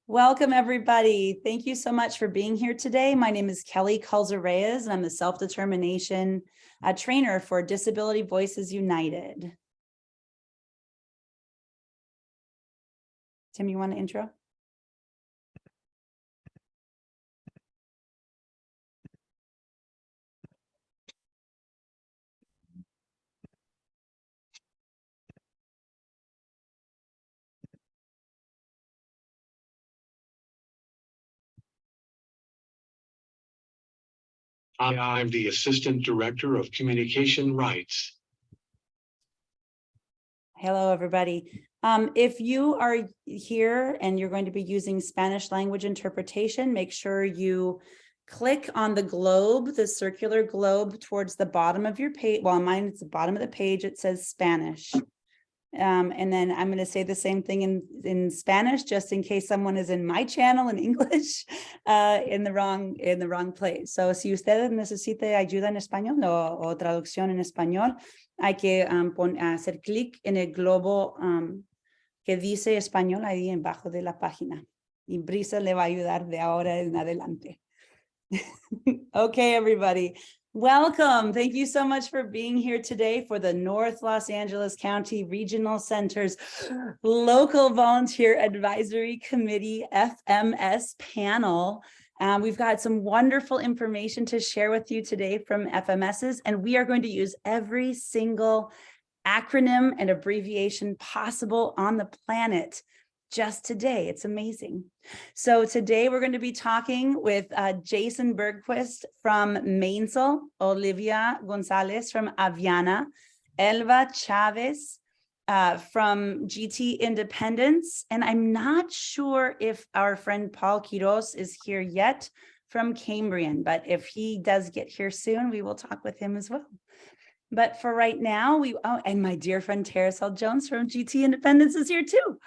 Welcome, everybody. Thank you so much for being here today. My name is Kelly Kulzer-Reyes, and I'm the self-determination trainer for Disability Voices United. Tim, you want to intro? I'm the Assistant Director of Communication Rights. Hello, everybody. If you are here and you're going to be using Spanish language interpretation, make sure you click on the globe, the circular globe towards the bottom of your page. Well, mine, it's the bottom of the page. It says Spanish. And then I'm going to say the same thing in Spanish, just in case someone is in my channel in English, in the wrong place. So si usted necesita ayuda en español o traducción en español, hay que hacer clic en el globo que dice español ahí abajo de la página. Y Brisa le va a ayudar de ahora en adelante. Okay, everybody. Welcome. Thank you so much for being here today for the North Los Angeles County Regional Center's Local Volunteer Advisory Committee FMS panel. We've got some wonderful information to share with you today from FMSs, and we are going to use every single acronym and abbreviation possible on the planet just today. It's amazing. So today we're going to be talking with Jason Bergquist from Mainzel, Olivia Gonzalez from Aviana, Elva Chavez from GT Independence, and I'm not sure if our friend Paul Quiroz is here yet from Cambrian, but if he does get here soon, we will talk with him as well. But for right now, and my dear friend Terasol Jones from GT Independence is here too.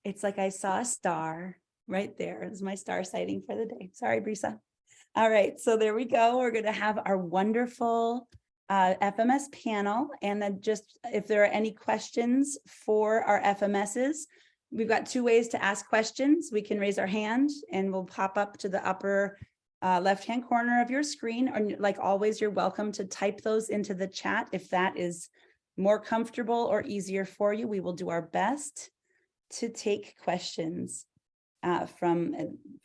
It's like I saw a star right there. It's my star sighting for the day. Sorry, Brisa. All right, so there we go. We're going to have our wonderful FMS panel. And then just if there are any questions for our FMSs, we've got two ways to ask questions. We can raise our hand and we'll pop up to the upper left-hand corner of your screen. Or like always, you're welcome to type those into the chat if that is more comfortable or easier for you. We will do our best to take questions from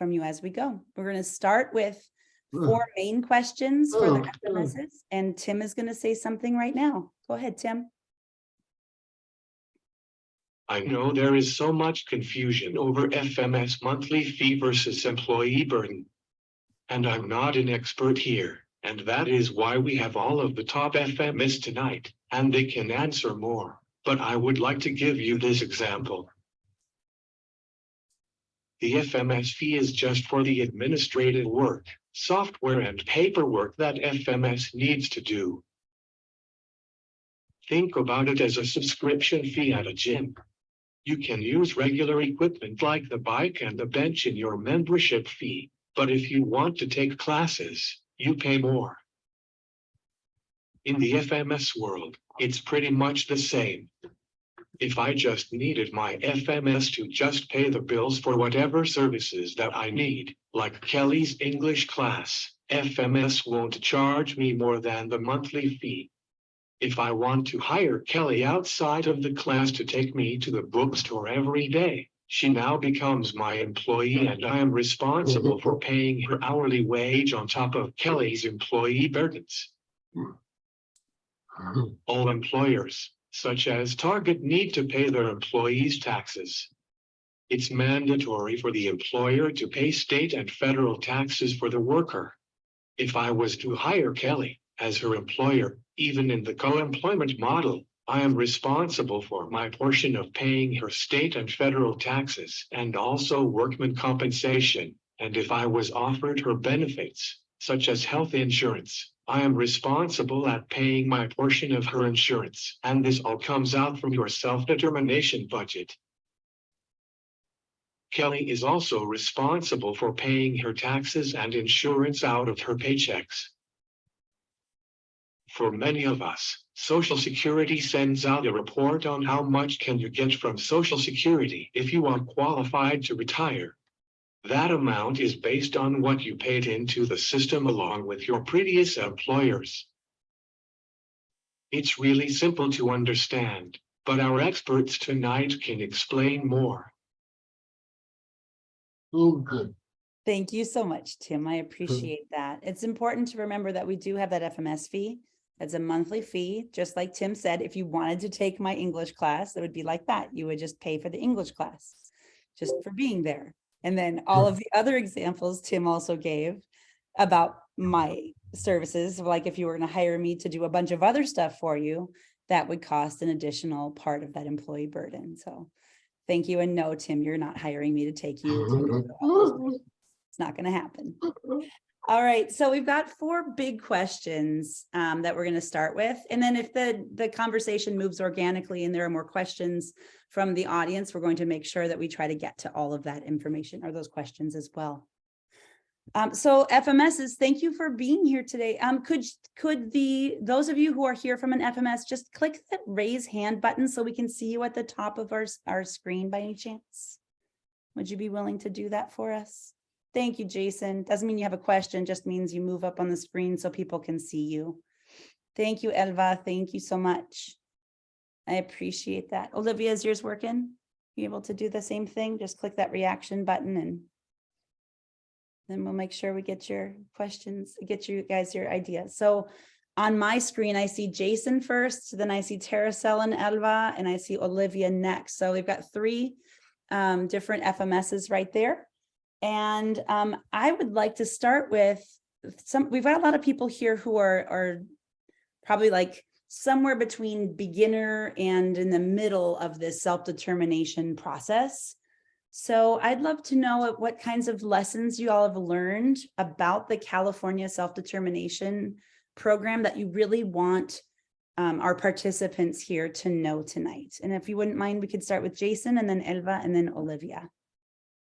you as we go. We're going to start with 4 main questions for the FMSs, and Tim is going to say something right now. Go ahead, Tim. I know there is so much confusion over FMS monthly fee versus employee burden. And I'm not an expert here, and that is why we have all of the top FMS tonight, and they can answer more. But I would like to give you this example. The FMS fee is just for the administrative work, software and paperwork that FMS needs to do. Think about it as a subscription fee at a gym. You can use regular equipment like the bike and the bench in your membership fee, but if you want to take classes, you pay more. In the FMS world, it's pretty much the same. If I just needed my FMS to just pay the bills for whatever services that I need, like Kelly's English class, FMS won't charge me more than the monthly fee. If I want to hire Kelly outside of the class to take me to the bookstore every day, she now becomes my employee and I am responsible for paying her hourly wage on top of Kelly's employee burdens. All employers, such as Target, need to pay their employees' taxes. It's mandatory for the employer to pay state and federal taxes for the worker. If I was to hire Kelly as her employer, even in the co-employment model, I am responsible for my portion of paying her state and federal taxes and also workman compensation. And if I was offered her benefits, such as health insurance, I am responsible at paying my portion of her insurance, and this all comes out from your self-determination budget. Kelly is also responsible for paying her taxes and insurance out of her paychecks. For many of us, Social Security sends out a report on how much can you get from Social Security if you are qualified to retire. That amount is based on what you paid into the system along with your previous employers. It's really simple to understand, but our experts tonight can explain more. Oh, good. Thank you so much, Tim. I appreciate that. It's important to remember that we do have that FMS fee. It's a monthly fee. Just like Tim said, if you wanted to take my English class, it would be like that. You would just pay for the English class just for being there. And then all of the other examples Tim also gave about my services, like if you were going to hire me to do a bunch of other stuff for you, that would cost an additional part of that employee burden. So thank you. And no, Tim, you're not hiring me to take you to it's not going to happen. All right, so we've got 4 big questions that we're going to start with. And then if the conversation moves organically and there are more questions from the audience, we're going to make sure that we try to get to all of that information or those questions as well. So FMSs, thank you for being here today. Could those of you who are here from an FMS just click that raise hand button so we can see you at the top of our screen by any chance? Would you be willing to do that for us? Thank you, Jason. Doesn't mean you have a question, just means you move up on the screen so people can see you. Thank you, Elva. Thank you so much. I appreciate that. Olivia, is yours working? You able to do the same thing? Just click that reaction button and then we'll make sure we get your questions, get you guys your ideas. So on my screen, I see Jason first, then I see Teracel and Elva, and I see Olivia next. So we've got 3 different FMSs right there. And I would like to start with we've got a lot of people here who are probably like somewhere between beginner and in the middle of this self-determination process. So I'd love to know what kinds of lessons you all have learned about the California self-determination program that you really want our participants here to know tonight. And if you wouldn't mind, we could start with Jason and then Elva and then Olivia.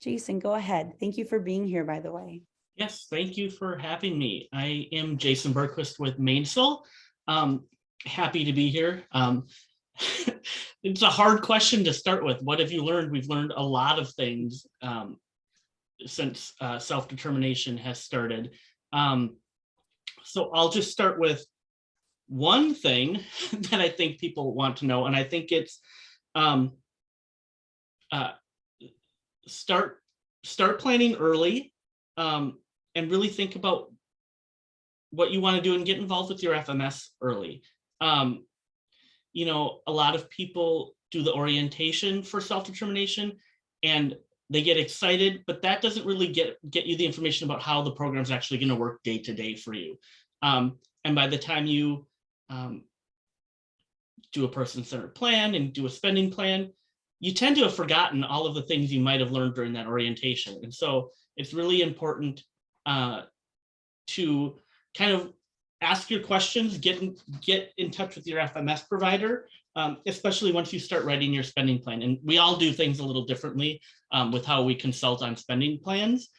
Jason, go ahead. Thank you for being here, by the way. Yes, thank you for having me. I am Jason Berquist with Mainsville. Happy to be here. It's a hard question to start with. What have you learned? We've learned a lot of things since self-determination has started. So I'll just start with one thing that I think people want to know, and I think it's start planning early, and really think about what you want to do and get involved with your FMS early. You know, a lot of people do the orientation for self-determination and they get excited, but that doesn't really get you the information about how the program is actually going to work day to day for you. And by the time you do a person-centered plan and do a spending plan, you tend to have forgotten all of the things you might have learned during that orientation. And so it's really important to kind of ask your questions, get in touch with your FMS provider, especially once you start writing your spending plan. And we all do things a little differently with how we consult on spending plans.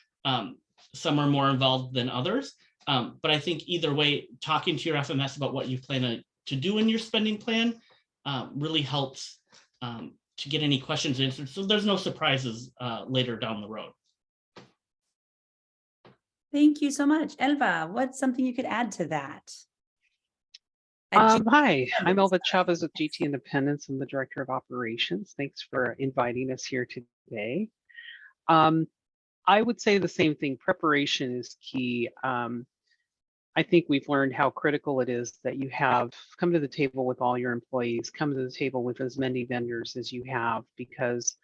Some are more involved than others. But I think either way, talking to your FMS about what you plan to do in your spending plan really helps to get any questions answered, so there's no surprises later down the road. Thank you so much. Elva, what's something you could add to that? Hi, I'm Elva Chavez with GT Independence. I'm the Director of Operations. Thanks for inviting us here today. I would say the same thing. Preparation is key. I think we've learned how critical it is that you have come to the table with all your employees, come to the table with as many vendors as you have, because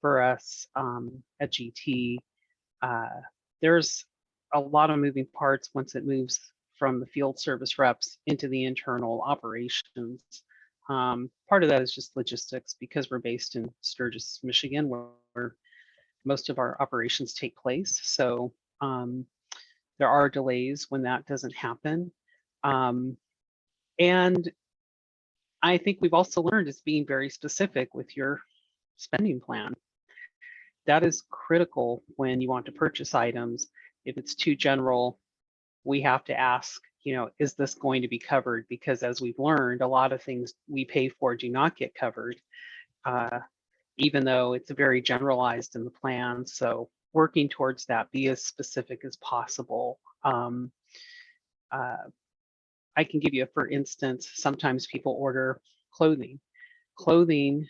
for us at GT, there's a lot of moving parts once it moves from the field service reps into the internal operations. Part of that is just logistics because we're based in Sturgis, Michigan, where most of our operations take place. So there are delays when that doesn't happen. And I think we've also learned is being very specific with your spending plan. That is critical when you want to purchase items. If it's too general, we have to ask, is this going to be covered? Because as we've learned, a lot of things we pay for do not get covered, even though it's very generalized in the plan. So working towards that, be as specific as possible. I can give you, for instance, sometimes people order clothing. Clothing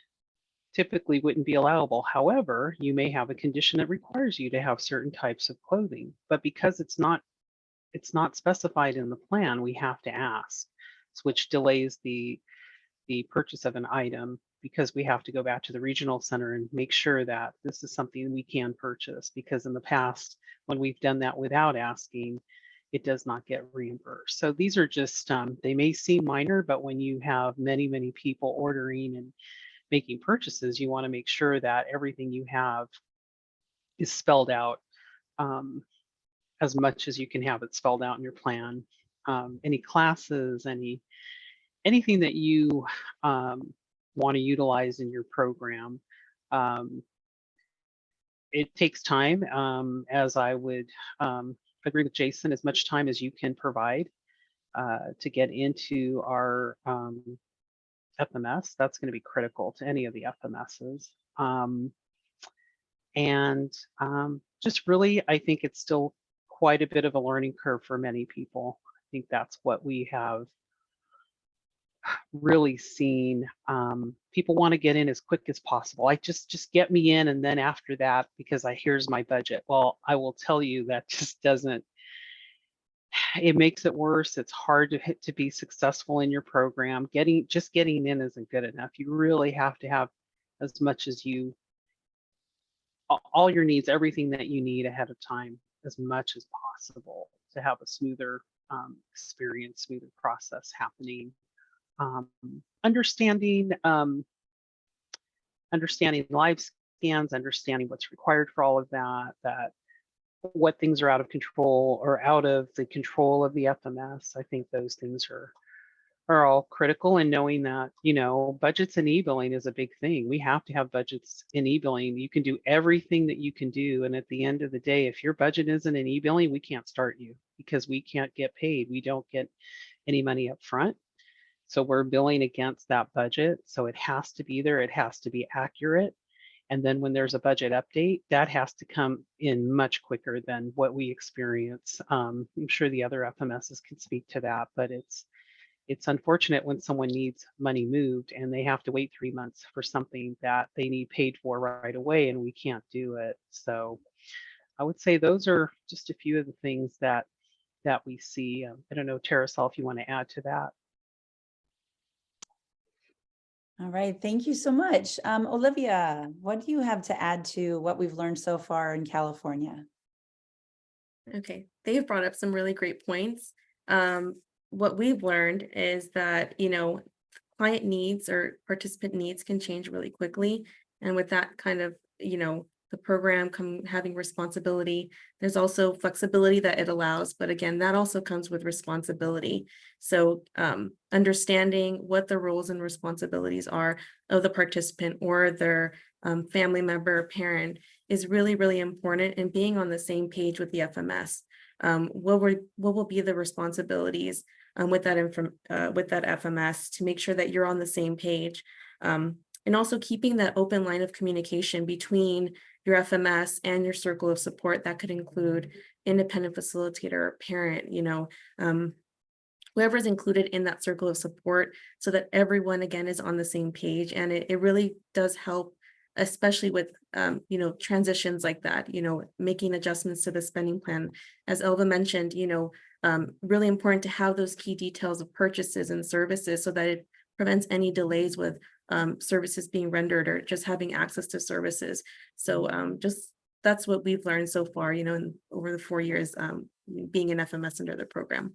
typically wouldn't be allowable. However, you may have a condition that requires you to have certain types of clothing, but because it's not specified in the plan, we have to ask, which delays the purchase of an item, because we have to go back to the regional center and make sure that this is something we can purchase, because in the past, when we've done that without asking, it does not get reimbursed. So these are just, they may seem minor, but when you have many, many people ordering and making purchases, you want to make sure that everything you have is spelled out, as much as you can have it spelled out in your plan. Any classes, anything that you want to utilize in your program. It takes time, as I would agree with Jason, as much time as you can provide to get into our FMS. That's going to be critical to any of the FMSs. Just really, I think it's still quite a bit of a learning curve for many people. I think that's what we have really seen. People want to get in as quick as possible. I just get me in, and then after that, because here's my budget. Well, I will tell you that just doesn't. It makes it worse. It's hard to be successful in your program. Just getting in isn't good enough. You really have to have as much as all your needs, everything that you need ahead of time, as much as possible, to have a smoother experience, smoother process happening. Understanding live scans, understanding what's required for all of that what things are out of control or out of the control of the FMS. I think those things are all critical, and knowing that, budgets and e-billing is a big thing. We have to have budgets in e-billing. You can do everything that you can do, and at the end of the day, if your budget isn't in e-billing, we can't start you, because we can't get paid. We don't get any money up front. So we're billing against that budget. So it has to be there. It has to be accurate. And then when there's a budget update, that has to come in much quicker than what we experience. I'm sure the other FMSs can speak to that, but it's unfortunate when someone needs money moved and they have to wait 3 months for something that they need paid for right away, and we can't do it. So I would say those are just a few of the things that we see. I don't know, Terasol, if you want to add to that. All right, thank you so much. Olivia, what do you have to add to what we've learned so far in California? Okay, they've brought up some really great points. What we've learned is that, client needs or participant needs can change really quickly. And with that kind of, the program having responsibility, there's also flexibility that it allows. But again, that also comes with responsibility. So understanding what the roles and responsibilities are of the participant or their family member or parent is really, really important, and being on the same page with the FMS. What will be the responsibilities with that FMS to make sure that you're on the same page, and also keeping that open line of communication between your FMS and your circle of support. That could include independent facilitator, parent, whoever's included in that circle of support, so that everyone again is on the same page. And it really does help, especially with transitions like that, making adjustments to the spending plan. As Elva mentioned, really important to have those key details of purchases and services, so that it prevents any delays with services being rendered or just having access to services. So just that's what we've learned so far, over the 4 years being an FMS under the program.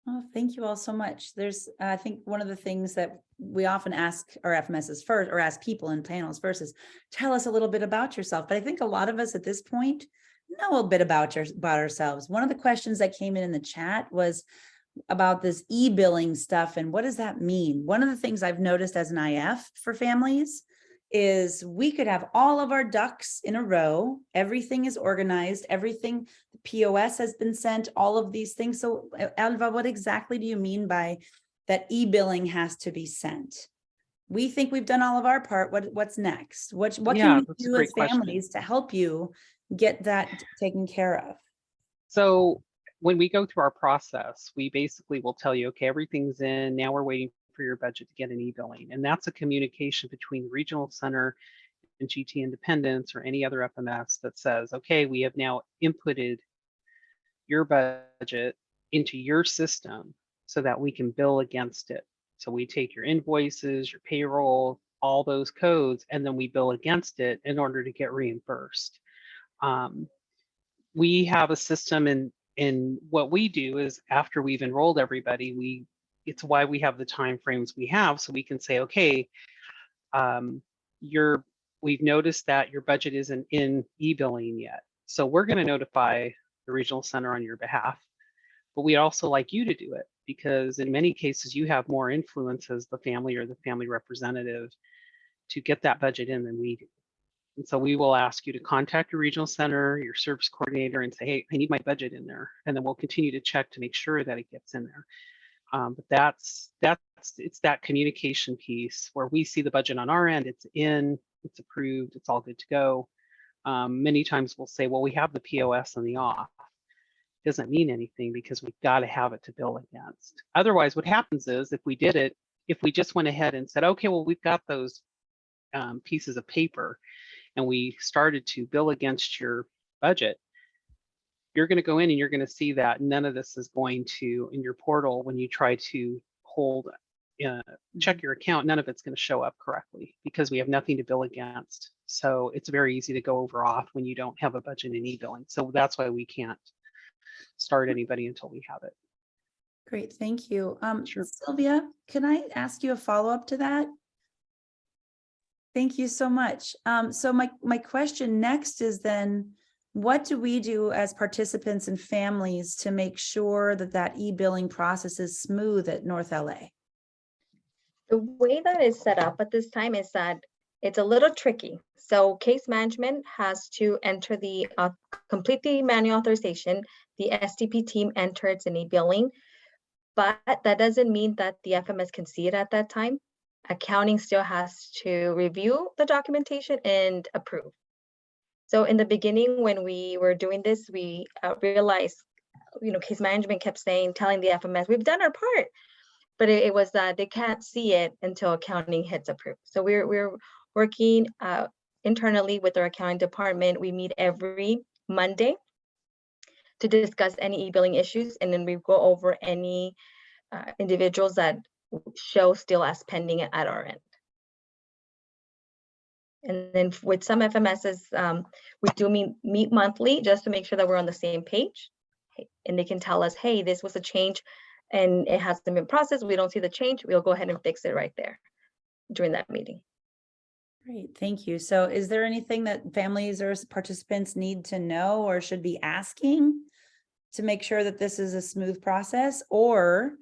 Oh, thank you all so much. There's, I think one of the things that we often ask our FMSs first, or ask people in panels first, is tell us a little bit about yourself. But I think a lot of us at this point know a bit about ourselves. One of the questions that came in the chat was about this e-billing stuff, and what does that mean? One of the things I've noticed as an IF for families is we could have all of our ducks in a row, everything is organized, everything, the POS has been sent, all of these things. So Alva, what exactly do you mean by that e-billing has to be sent? we think we've done all of our part. What's next? What Yeah, can we that's a do great as question. families to help you get that taken care of? So when we go through our process, we basically will tell you, okay, everything's in. Now we're waiting for your budget to get an e-billing. And that's a communication between the regional center and GT Independence or any other FMS that says, okay, we have now inputted your budget into your system so that we can bill against it. So we take your invoices, your payroll, all those codes, and then we bill against it in order to get reimbursed. We have a system in what we do is after we've enrolled everybody, it's why we have the time frames we have, so we can say, okay, we've noticed that your budget isn't in e-billing yet. So we're going to notify the regional center on your behalf, but we'd also like you to do it because in many cases you have more influence as the family or the family representative to get that budget in than we do. And so we will ask you to contact your regional center, your service coordinator, and say, hey, I need my budget in there. And then we'll continue to check to make sure that it gets in there. But it's that communication piece where we see the budget on our end, it's in, it's approved, it's all good to go. Many times we'll say, well, we have the POS and the off. Doesn't mean anything because we've got to have it to bill against. Otherwise, what happens is if we just went ahead and said, okay, well, we've got those pieces of paper and we started to bill against your budget, you're going to go in and you're going to see that none of this is going to, in your portal, when you try to check your account, none of it's going to show up correctly because we have nothing to bill against. So it's very easy to go over off when you don't have a budget in e-billing. So that's why we can't start anybody until we have it. Great, thank you. Sure. Sylvia, can I ask you a follow-up to that? Thank you so much. So my question next is then, what do we do as participants and families to make sure that that e-billing process is smooth at North LA? The way that is set up at this time is that it's a little tricky. So case management has to enter the complete the manual authorization. The SDP team enters an e-billing, but that doesn't mean that the FMS can see it at that time. Accounting still has to review the documentation and approve. So in the beginning, when we were doing this, we realized, case management kept telling the FMS, we've done our part, but it was that they can't see it until accounting hits approve. So we're working internally with our accounting department. We meet every Monday to discuss any e-billing issues, and then we go over any individuals that show still as pending at our end. And then with some FMSs, we do meet monthly just to make sure that we're on the same page. And they can tell us, hey, this was a change and it hasn't been processed. We don't see the change. We'll go ahead and fix it right there during that meeting. Great, thank you. So is there anything that families or participants need to know or should be asking to make sure that this is a smooth process? Or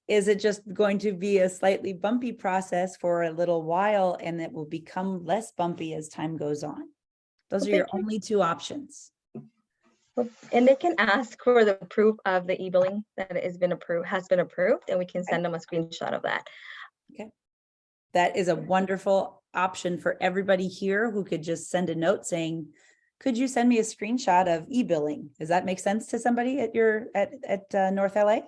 is it just going to be a slightly bumpy process for a little while and it will become less bumpy as time goes on? Those are your only two options. And they can ask for the proof of the e-billing that has been approved, and we can send them a screenshot of that. Okay. That is a wonderful option for everybody here who could just send a note saying, could you send me a screenshot of e-billing? Does that make sense to somebody at North LA?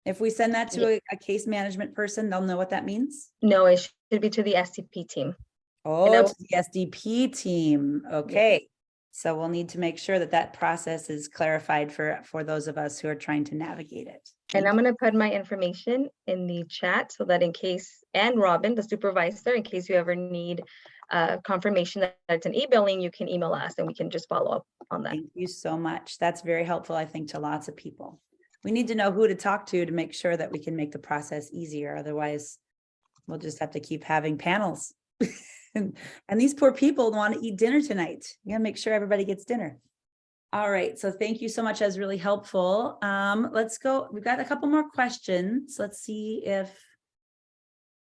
If we send that to a case management person, they'll know what that means? No, it should be to the SDP team. Oh, to the SDP team. Okay. Yes. So we'll need to make sure that that process is clarified for those of us who are trying to navigate it. And I'm going to put my information in the chat so that in case, and Robin, the supervisor, in case you ever need confirmation that it's an e-billing, you can email us and we can just follow up on that. Thank you so much. That's very helpful, I think, to lots of people. We need to know who to talk to make sure that we can make the process easier. Otherwise, we'll just have to keep having panels. And these poor people want to eat dinner tonight. You gotta make sure everybody gets dinner. All right, so thank you so much. That's really helpful. Let's go. We've got a couple more questions. Let's see if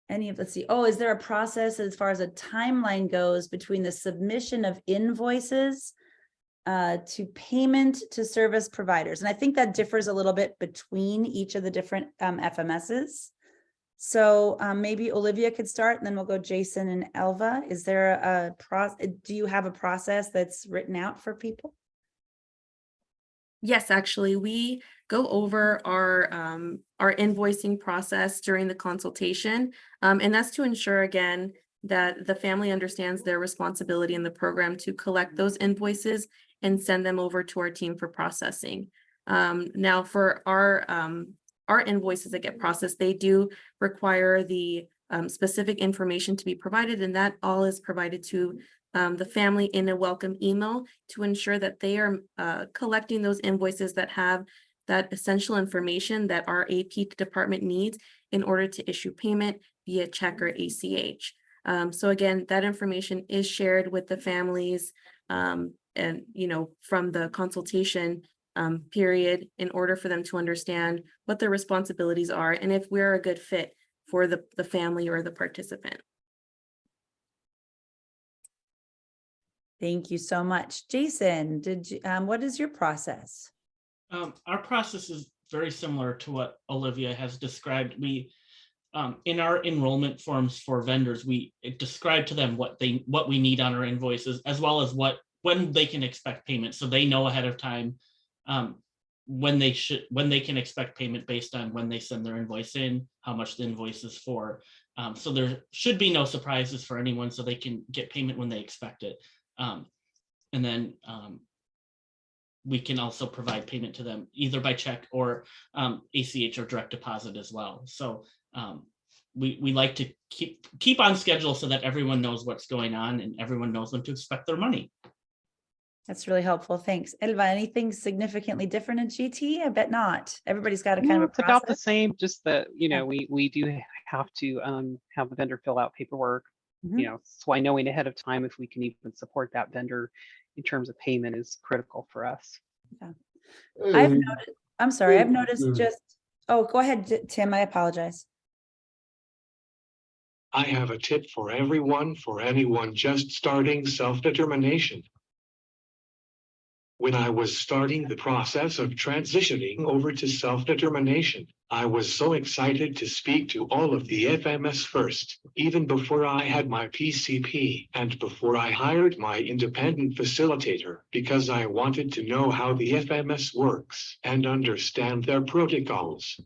let's see. Oh, is there a process as far as a timeline goes between the submission of invoices to payment to service providers? And I think that differs a little bit between each of the different FMSs. So maybe Olivia could start, and then we'll go Jason and Elva. Is there a do you have a process that's written out for people? Yes, actually, we go over our invoicing process during the consultation. And that's to ensure, again, that the family understands their responsibility in the program to collect those invoices and send them over to our team for processing. Now for our invoices that get processed, they do require the specific information to be provided, and that all is provided to the family in a welcome email to ensure that they are collecting those invoices that have that essential information that our AP department needs in order to issue payment via check or ACH. So again, that information is shared with the families and, you know, from the consultation period in order for them to understand what their responsibilities are and if we're a good fit for the family or the participant. Thank you so much. Jason, did you, what is your process? Our process is very similar to what Olivia has described. We, in our enrollment forms for vendors, we describe to them what we need on our invoices, as well as when they can expect payment, so they know ahead of time when they can expect payment based on when they send their invoice in, how much the invoice is for. So there should be no surprises for anyone, so they can get payment when they expect it. And then we can also provide payment to them either by check or ACH or direct deposit as well. So we like to keep on schedule so that everyone knows what's going on and everyone knows when to expect their money. That's really helpful. Thanks. Elva, anything significantly different in GT? I bet not. Everybody's got a kind of a It's about the process. same, just that, you know, we do have to have the vendor fill out paperwork, Mhm. you know, so I knowing ahead of time if we can even support that vendor in terms of payment is critical for us. I've noticed, I'm sorry, I've noticed just, oh, go ahead, Tim, I apologize. I have a tip for everyone, for anyone just starting self-determination. When I was starting the process of transitioning over to self-determination, I was so excited to speak to all of the FMS first, even before I had my PCP and before I hired my independent facilitator, because I wanted to know how the FMS works and understand their protocols.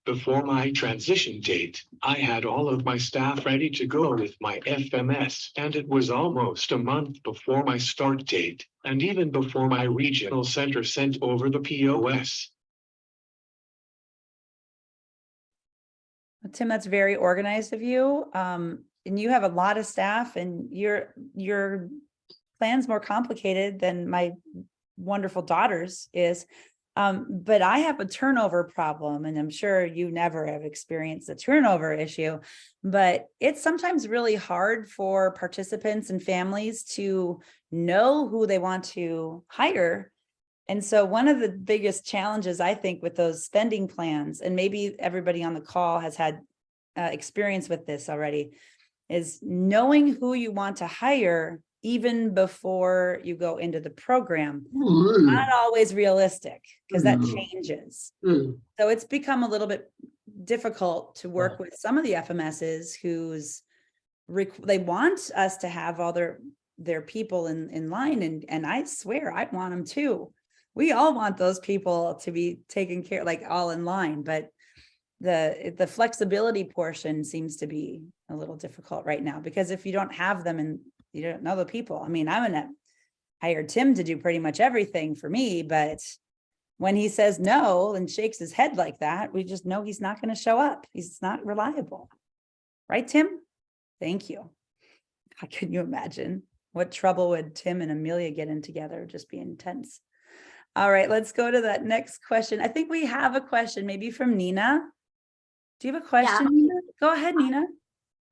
Before my transition date, I had all of my staff ready to go with my FMS, and it was almost a month before my start date, and even before my regional center sent over the POS. Tim, that's very organized of you. And you have a lot of staff, and your plan's more complicated than my wonderful daughter's is. But I have a turnover problem, and I'm sure you never have experienced a turnover issue, but it's sometimes really hard for participants and families to know who they want to hire. And so one of the biggest challenges, I think, with those spending plans, and maybe everybody on the call has had experience with this already, is knowing who you want to hire even before you go into the program. Not always realistic, because that changes. So it's become a little bit difficult to work with some of the FMSs whose they want us to have all their people in line, and I swear I want them too. We all want those people to be taken care, like all in line, but the flexibility portion seems to be a little difficult right now, because if you don't have them and you don't know the people, I mean, I'm gonna hire Tim to do pretty much everything for me, but when he says no and shakes his head like that, we just know he's not going to show up. He's not reliable. Right, Tim? Thank you. How can you imagine what trouble would Tim and Amelia get in together? It'd just be intense. All right, let's go to that next question. I think we have a question maybe from Nina. Do you have a question, Nina? Go ahead, Nina.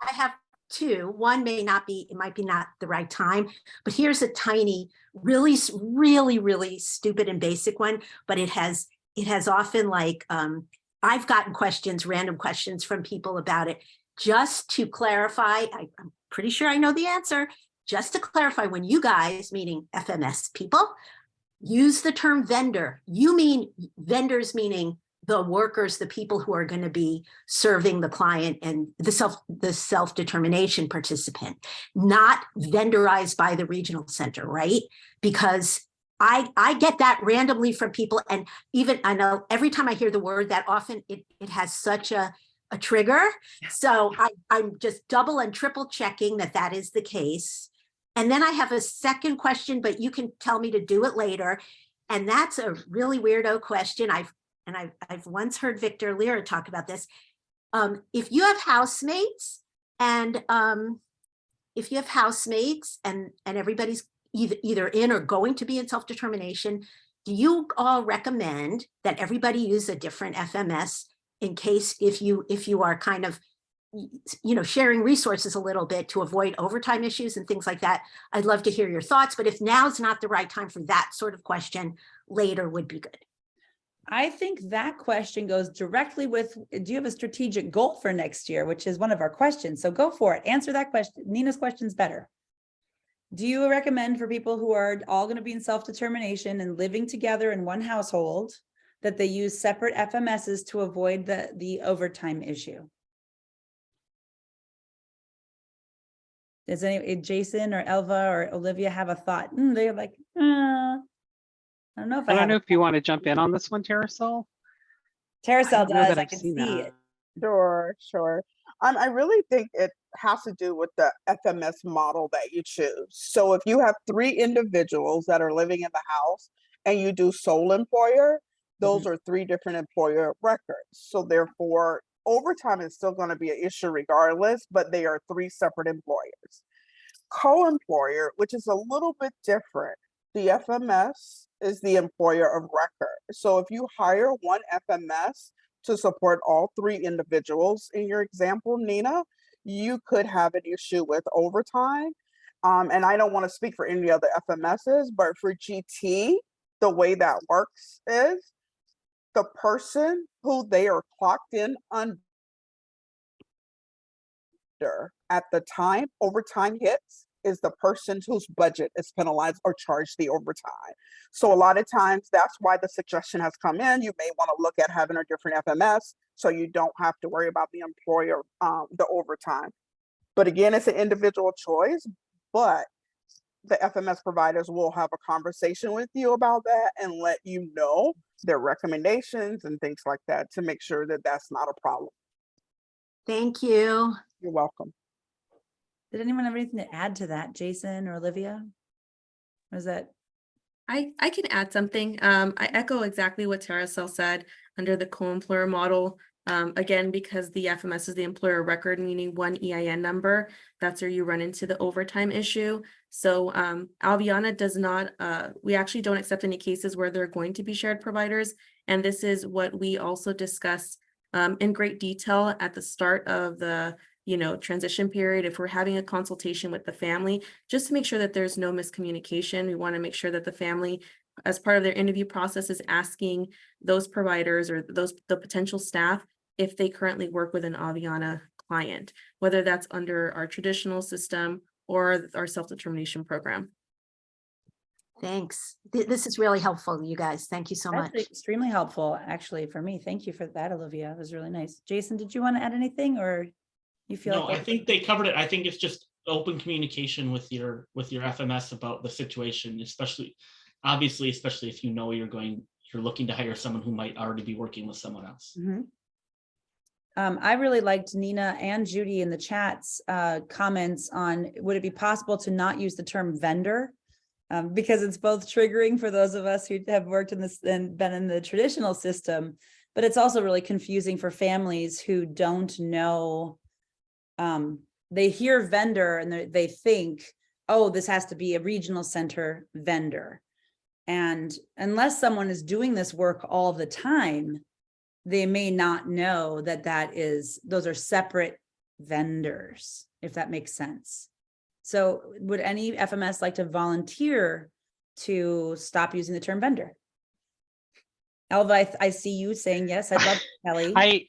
I have two. One may not be, it might be not the right time, but here's a tiny, really stupid and basic one, but it has often, like, I've gotten questions, random questions from people about it. Just to clarify, I'm pretty sure I know the answer. Just to clarify, when you guys, meaning FMS people, use the term vendor, you mean vendors meaning the workers, the people who are going to be serving the client and the self-determination participant, not vendorized by the regional center, right? Because I get that randomly from people, and even I know every time I hear the word that often it has such a trigger. So I'm just double and triple checking that is the case. And then I have a second question, but you can tell me to do it later. And that's a really weirdo question. I've once heard Victor Lira talk about this. If you have housemates and everybody's either in or going to be in self-determination, do you all recommend that everybody use a different FMS in case if you are kind of, you know, sharing resources a little bit to avoid overtime issues and things like that? I'd love to hear your thoughts, but if now's not the right time for that sort of question, later would be good. I think that question goes directly with, do you have a strategic goal for next year, which is one of our questions. So go for it. Answer that question. Nina's question's better. Do you recommend for people who are all going to be in self-determination and living together in one household that they use separate FMSs to avoid the overtime issue? Does Jason or Elva or Olivia have a thought? They're like, I don't know if I don't know if you want to jump in on this one, Terasol. Terasol know does. that I I've can seen see that. it. Sure. I really think it has to do with the FMS model that you choose. So if you have 3 individuals that are living in the house and you do sole employer, those are 3 different employer records. So therefore, overtime is still going to be an issue regardless, but they are 3 separate employers. Co-employer, which is a little bit different. The FMS is the employer of record. So if you hire one FMS to support all 3 individuals in your example, Nina, you could have an issue with overtime. And I don't want to speak for any other FMSs, but for GT, the way that works is the person who they are clocked in under at the time overtime hits is the person whose budget is penalized or charged the overtime. So a lot of times that's why the suggestion has come in. You may want to look at having a different FMS so you don't have to worry about the employer, the overtime. But again, it's an individual choice, but the FMS providers will have a conversation with you about that and let you know their recommendations and things like that to make sure that that's not a problem. Thank you. You're welcome. Did anyone have anything to add to that, Jason or Olivia? Was that? I can add something. I echo exactly what Terasol said under the co-employer model. Again, because the FMS is the employer record, meaning one EIN number, that's where you run into the overtime issue. So Alviana does not, we actually don't accept any cases where there are going to be shared providers. And this is what we also discuss in great detail at the start of the transition period. If we're having a consultation with the family, just to make sure that there's no miscommunication, we want to make sure that the family, as part of their interview process, is asking those providers or the potential staff if they currently work with an Aviana client, whether that's under our traditional system or our self-determination program. Thanks. This is really helpful, you guys. Thank you so much. That's extremely helpful, actually, for me. Thank you for that, Olivia. It was really nice. Jason, did you want to add anything, or you feel No, like I think they covered it. I think it's just open communication with your FMS about the situation, especially if you know you're looking to hire someone who might already be working with someone else. Mm-hmm. I really liked Nina and Judy in the chats comments on, would it be possible to not use the term vendor? Because it's both triggering for those of us who have worked in this and been in the traditional system, but it's also really confusing for families who don't know. They hear vendor and they think, oh, this has to be a regional center vendor. And unless someone is doing this work all the time, they may not know that those are separate vendors, if that makes sense. So would any FMS like to volunteer to stop using the term vendor? Elva, I see you saying yes. I'd love to, Kelly.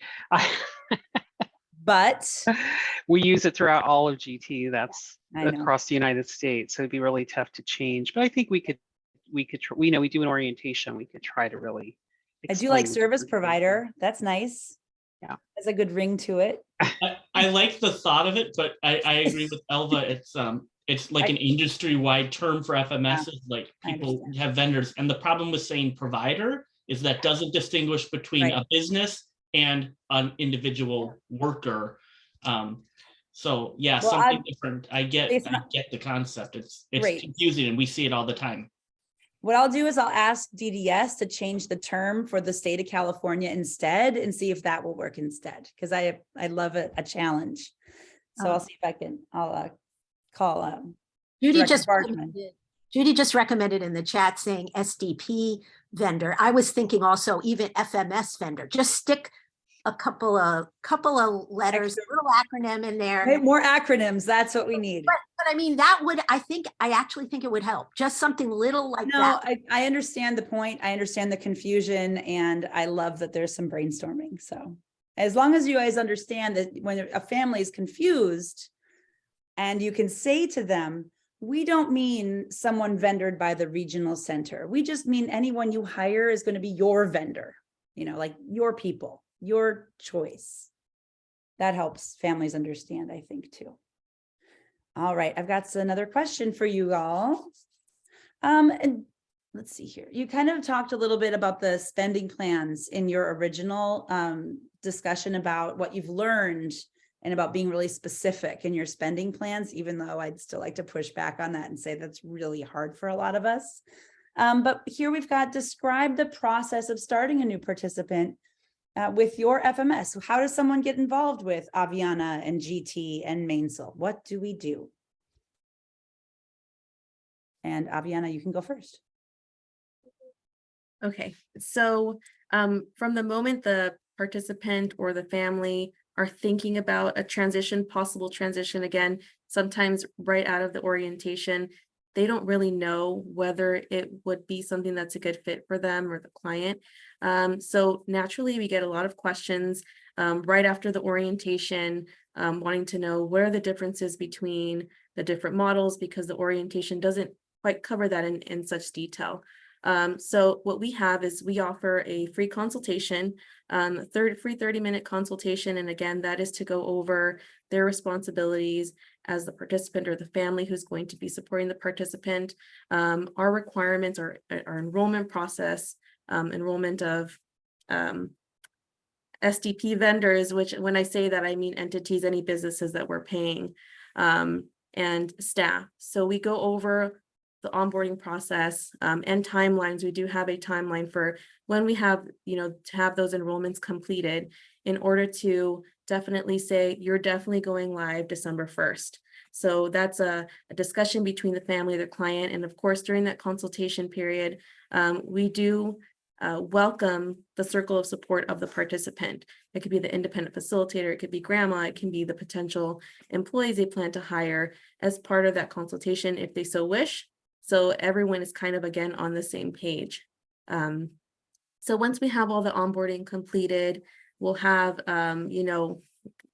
But we use it throughout all of GT. That's I know. across the United States. So it'd be really tough to change. But I think we could, we know we do an orientation. We could try to really I do like explain service different things. provider. That's nice. Yeah. Has a good ring to it. I like the thought of it, but I agree with Elva. It's like an industry-wide term for FMSs, like I people understand. have vendors. And the problem with saying provider is that doesn't distinguish between Right. a business and an individual worker. So yeah, Well, something different. I get it's not- the concept. It's Great. confusing and we see it all the time. What I'll do is I'll ask DDS to change the term for the state of California instead and see if that will work instead. Because I love a challenge. So I'll see if I'll call Judy Director just Bargman. recommended, Judy just recommended in the chat saying SDP vendor. I was thinking also even FMS vendor. Just stick a couple of letters, a little acronym in there. Right, more acronyms. That's what we need. But I mean, that would, I actually think it would help. Just something little like No, that. I understand the point. I understand the confusion, and I love that there's some brainstorming. So as long as you guys understand that when a family is confused and you can say to them, we don't mean someone vendored by the regional center. We just mean anyone you hire is going to be your vendor, like your people, your choice. That helps families understand, I think, too. All right, I've got another question for you all. And let's see here. You kind of talked a little bit about the spending plans in your original discussion about what you've learned and about being really specific in your spending plans, even though I'd still like to push back on that and say that's really hard for a lot of us. But here we've got describe the process of starting a new participant with your FMS. So how does someone get involved with Aviana and GT and Mainsail? What do we do? And Aviana, you can go first. Okay, so from the moment the participant or the family are thinking about a transition, possible transition, again, sometimes right out of the orientation, they don't really know whether it would be something that's a good fit for them or the client. So naturally, we get a lot of questions right after the orientation, wanting to know what are the differences between the different models, because the orientation doesn't quite cover that in such detail. So what we have is we offer a free consultation, free 30-minute consultation. And again, that is to go over their responsibilities as the participant or the family who's going to be supporting the participant, our requirements, our enrollment process, enrollment of SDP vendors, which when I say that, I mean entities, any businesses that we're paying, and staff. So we go over the onboarding process and timelines. We do have a timeline for when we have, to have those enrollments completed in order to definitely say you're definitely going live December 1st. So that's a discussion between the family, the client, and of course, during that consultation period, we do welcome the circle of support of the participant. It could be the independent facilitator, it could be grandma, it can be the potential employees they plan to hire as part of that consultation if they so wish. So everyone is kind of, again, on the same page. So once we have all the onboarding completed, we'll have,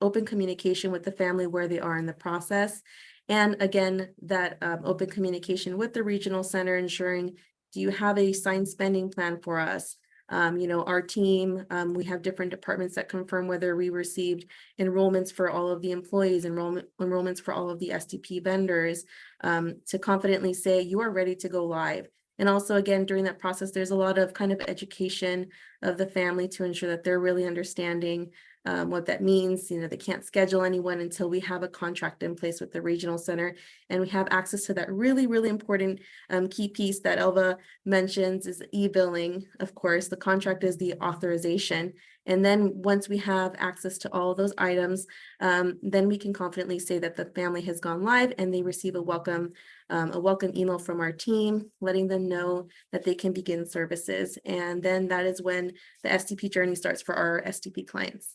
open communication with the family where they are in the process. And again, that open communication with the regional center, ensuring, do you have a signed spending plan for us? Our team, we have different departments that confirm whether we received enrollments for all of the employees, enrollments for all of the SDP vendors, to confidently say you are ready to go live. And also, again, during that process, there's a lot of kind of education of the family to ensure that they're really understanding what that means. They can't schedule anyone until we have a contract in place with the regional center. And we have access to that really, really important key piece that Elva mentions is e-billing. Of course, the contract is the authorization. And then once we have access to all of those items, then we can confidently say that the family has gone live and they receive a welcome email from our team, letting them know that they can begin services. And then that is when the SDP journey starts for our SDP clients.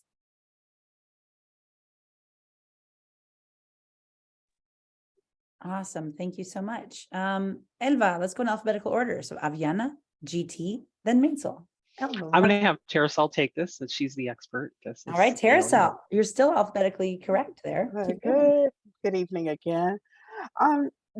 Awesome. Thank you so much. Elva, let's go in alphabetical order. So Aviana, GT, then Mainsail. Elva, I'm going to have Terasol take this since she's the expert. all right, Terasol, you're still alphabetically correct there. Keep going. Good evening again.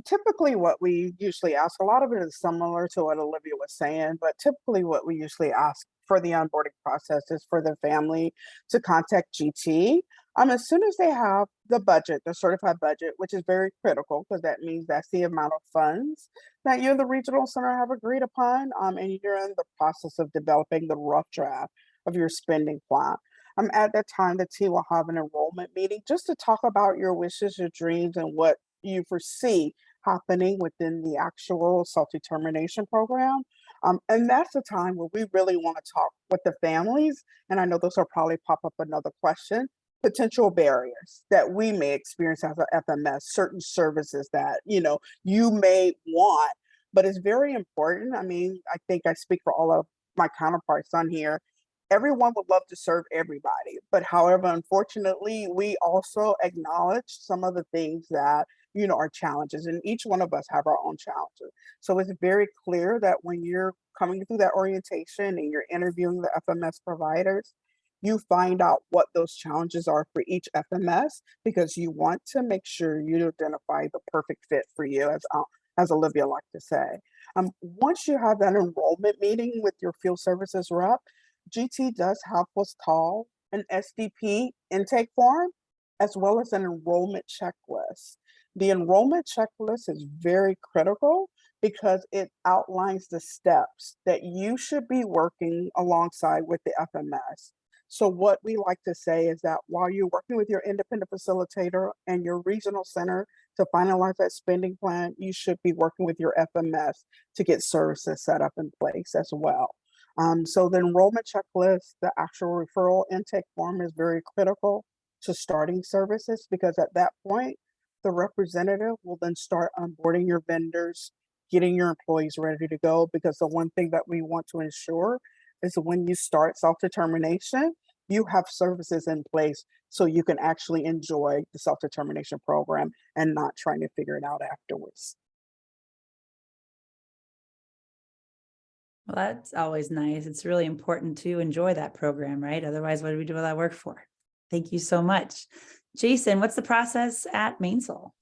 typically what we usually ask, a lot of it is similar to what Olivia was saying, but typically what we usually ask for the onboarding process is for the family to contact GT. As soon as they have the budget, the certified budget, which is very critical because that means that's the amount of funds that you and the regional center have agreed upon, and you're in the process of developing the rough draft of your spending plan. At that time, the team will have an enrollment meeting just to talk about your wishes, your dreams, and what you foresee happening within the actual self-determination program. And that's the time where we really want to talk with the families. And I know this will probably pop up another question, potential barriers that we may experience as a FMS, certain services that, you may want, but it's very important. I mean, I think I speak for all of my counterparts on here. Everyone would love to serve everybody, but however, unfortunately, we also acknowledge some of the things that are challenges, and each one of us have our own challenges. So it's very clear that when you're coming through that orientation and you're interviewing the FMS providers, you find out what those challenges are for each FMS because you want to make sure you identify the perfect fit for you, as Olivia liked to say. Once you have that enrollment meeting with your field services rep, GT does have what's called an SDP intake form, as well as an enrollment checklist. The enrollment checklist is very critical because it outlines the steps that you should be working alongside with the FMS. So what we like to say is that while you're working with your independent facilitator and your regional center to finalize that spending plan, you should be working with your FMS to get services set up in place as well. So the enrollment checklist, the actual referral intake form is very critical to starting services because at that point, the representative will then start onboarding your vendors, getting your employees ready to go. Because the one thing that we want to ensure is when you start self-determination, you have services in place so you can actually enjoy the self-determination program and not trying to figure it out afterwards. Well, that's always nice. It's really important to enjoy that program, right? Otherwise, what do we do all that work for? Thank you so much. Jason, what's the process at Mainsail?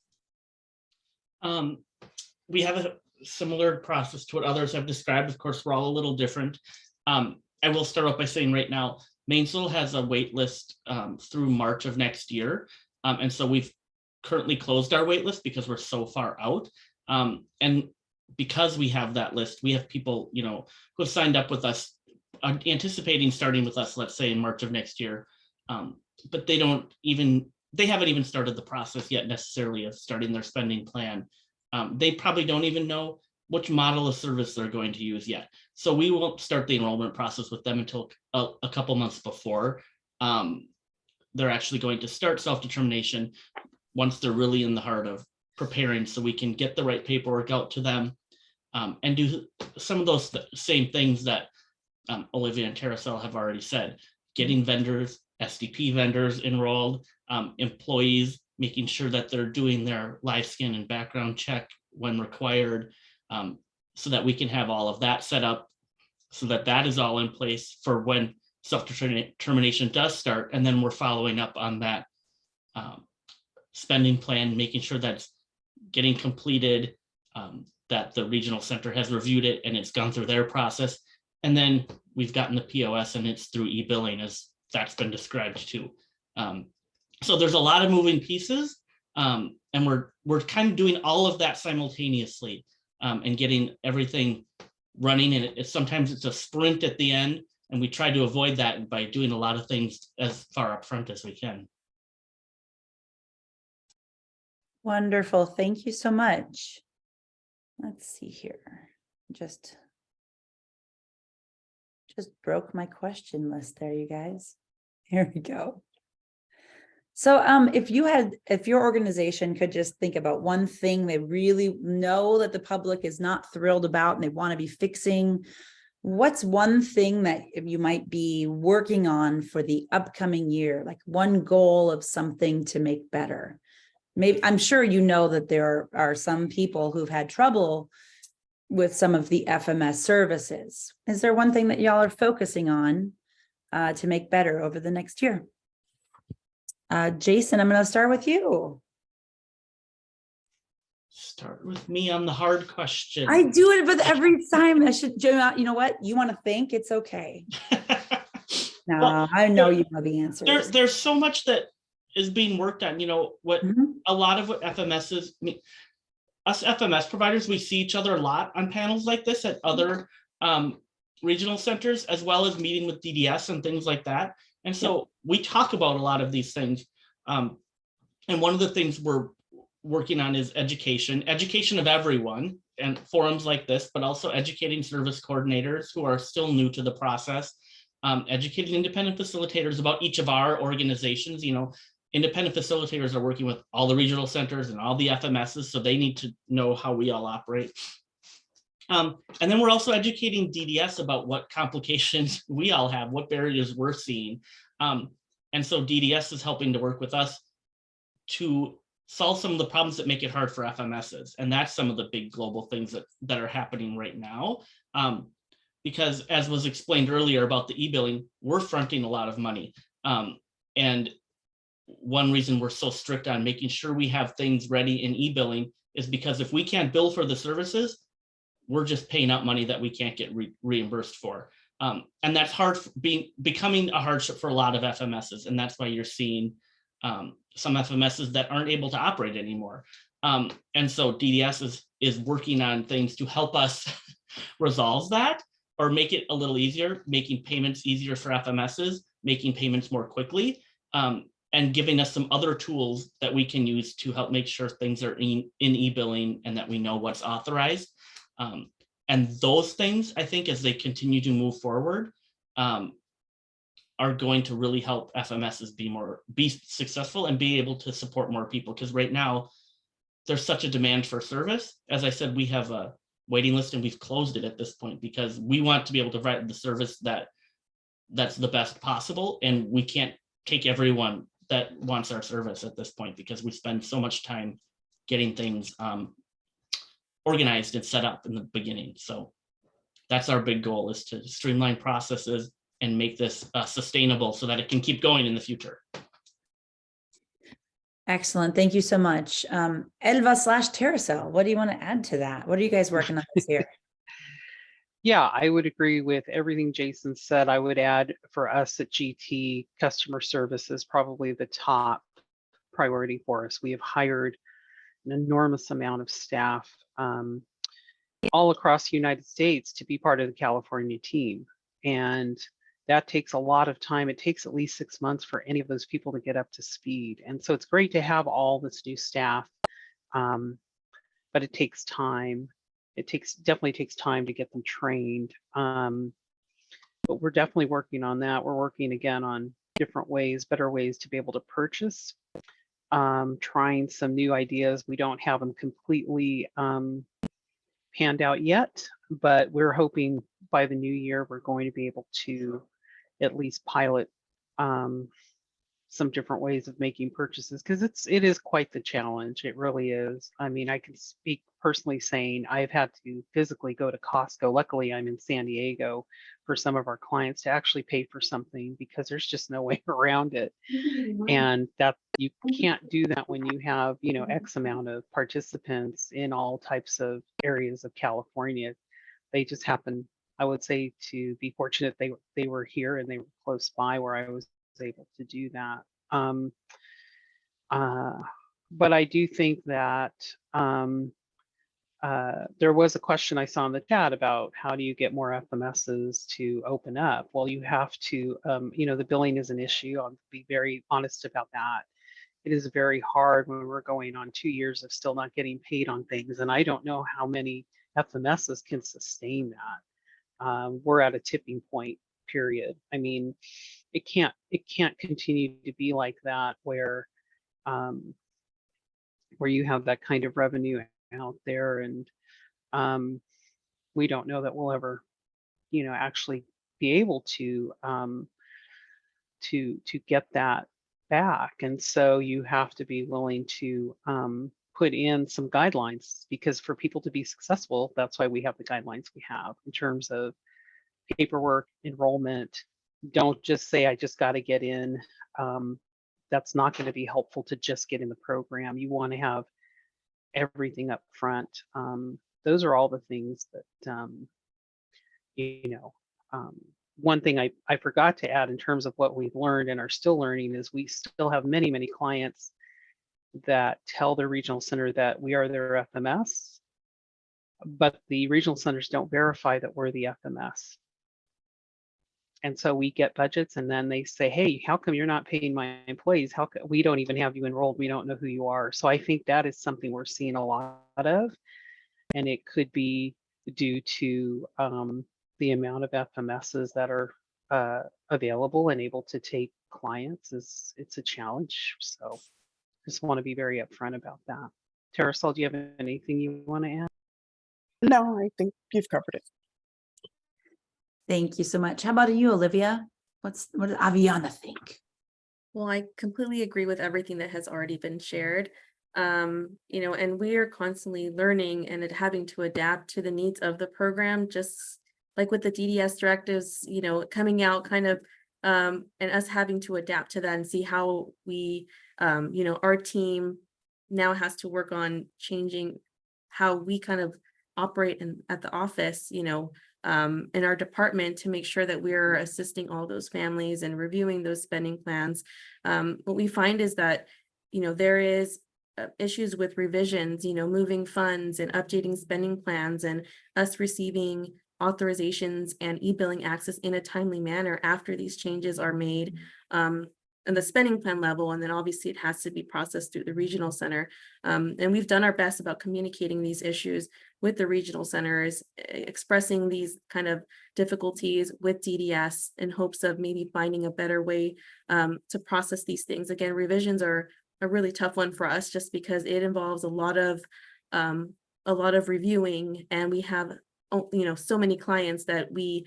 We have a similar process to what others have described. Of course, we're all a little different. I will start off by saying right now, Mainsail has a wait list through March of next year. And so we've currently closed our wait list because we're so far out. And because we have that list, we have people, who have signed up with us, anticipating starting with us, let's say in March of next year. But they haven't even started the process yet necessarily of starting their spending plan. They probably don't even know which model of service they're going to use yet. So we won't start the enrollment process with them until a couple months before they're actually going to start self-determination, once they're really in the heart of preparing, so we can get the right paperwork out to them and do some of those same things that Olivia and Teracel have already said, getting vendors, SDP vendors enrolled, employees, making sure that they're doing their live scan and background check when required, so that we can have all of that set up, so that that is all in place for when self-determination does start. And then we're following up on that spending plan, making sure that's getting completed, that the regional center has reviewed it and it's gone through their process. And then we've gotten the POS and it's through e-billing, as that's been described too. So there's a lot of moving pieces, and we're kind of doing all of that simultaneously, and getting everything running. And sometimes it's a sprint at the end, and we try to avoid that by doing a lot of things as far up front as we can. Wonderful. Thank you so much. Let's see here. Just broke my question list there, you guys. Here we go. So if your organization could just think about one thing they really know that the public is not thrilled about and they want to be fixing, what's one thing that you might be working on for the upcoming year, like one goal of something to make better? Maybe, I'm sure you know that there are some people who've had trouble with some of the FMS services. Is there one thing that y'all are focusing on to make better over the next year? Jason, I'm going to start with you. Start with me on the hard question. I do it, but every time I should, you know what? You want to think? It's okay. No, Well, I know you know the answers. There's so much that is being worked on. What Mhm. a lot of what FMSs, us FMS providers, we see each other a lot on panels like this at other regional centers, as well as meeting with DDS and things like that. And so we talk about a lot of these things. And one of the things we're working on is education of everyone, and forums like this, but also educating service coordinators who are still new to the process, educating independent facilitators about each of our organizations. Independent facilitators are working with all the regional centers and all the FMSs, so they need to know how we all operate. And then we're also educating DDS about what complications we all have, what barriers we're seeing. And so DDS is helping to work with us to solve some of the problems that make it hard for FMSs. And that's some of the big global things that are happening right now. Because as was explained earlier about the e-billing, we're fronting a lot of money. And one reason we're so strict on making sure we have things ready in e-billing is because if we can't bill for the services, we're just paying out money that we can't get reimbursed for. And that's becoming a hardship for a lot of FMSs. And that's why you're seeing some FMSs that aren't able to operate anymore. And so DDS is working on things to help us resolve that, or make it a little easier, making payments easier for FMSs, making payments more quickly, and giving us some other tools that we can use to help make sure things are in e-billing and that we know what's authorized. And those things, I think, as they continue to move forward, are going to really help FMSs be successful and be able to support more people. Because right now, there's such a demand for service. As I said, we have a waiting list and we've closed it at this point because we want to be able to provide the service that's the best possible. And we can't take everyone that wants our service at this point because we spend so much time getting things organized and set up in the beginning. So that's our big goal, is to streamline processes and make this sustainable so that it can keep going in the future. Excellent. Thank you so much. Elva/Terracel, what do you want to add to that? What are you guys working on this year? Yeah, I would agree with everything Jason said. I would add, for us at GT, customer service is probably the top priority for us. We have hired an enormous amount of staff all across the United States to be part of the California team. And that takes a lot of time. It takes at least 6 months for any of those people to get up to speed. And so it's great to have all this new staff, but it takes time. It definitely takes time to get them trained. But we're definitely working on that. We're working again on different ways, better ways to be able to purchase, trying some new ideas. We don't have them completely panned out yet, but we're hoping by the new year, we're going to be able to at least pilot some different ways of making purchases, because it is quite the challenge. It really is. I mean, I can speak personally saying I've had to physically go to Costco. Luckily, I'm in San Diego for some of our clients to actually pay for something because there's just no way around it. And that you can't do that when you have, X amount of participants in all types of areas of California. They just happen, I would say, to be fortunate they were here and they were close by where I was able to do that. But I do think that there was a question I saw in the chat about how do you get more FMSs to open up? Well, you have to, the billing is an issue. I'll be very honest about that. It is very hard when we're going on 2 years of still not getting paid on things. And I don't know how many FMSs can sustain that. We're at a tipping point, period. I mean, it can't continue to be like that where you have that kind of revenue out there, and we don't know that we'll ever actually be able to get that back. And so you have to be willing to put in some guidelines, because for people to be successful, that's why we have the guidelines we have in terms of paperwork, enrollment. Don't just say, I just got to get in. That's not going to be helpful to just get in the program. You want to have everything up front. Those are all the things that, one thing I forgot to add in terms of what we've learned and are still learning is we still have many, many clients that tell their regional center that we are their FMS, but the regional centers don't verify that we're the FMS. And so we get budgets and then they say, hey, how come you're not paying my employees? How come we don't even have you enrolled? We don't know who you are. So I think that is something we're seeing a lot of, and it could be due to the amount of FMSs that are available and able to take clients. It's a challenge. So just want to be very upfront about that. Terasol, do you have anything you want to add? No, I think you've covered it. Thank you so much. How about you, Olivia? What does Aviana think? Well, I completely agree with everything that has already been shared. And we are constantly learning and having to adapt to the needs of the program, just like with the DDS directives, coming out kind of, and us having to adapt to that and see how we, our team now has to work on changing how we kind of operate at the office, in our department to make sure that we're assisting all those families and reviewing those spending plans. What we find is that, there is issues with revisions, moving funds and updating spending plans and us receiving authorizations and e-billing access in a timely manner after these changes are made in the spending plan level. And then obviously it has to be processed through the regional center. And we've done our best about communicating these issues with the regional centers, expressing these kind of difficulties with DDS in hopes of maybe finding a better way to process these things. Again, revisions are a really tough one for us just because it involves a lot of reviewing, and we have so many clients that we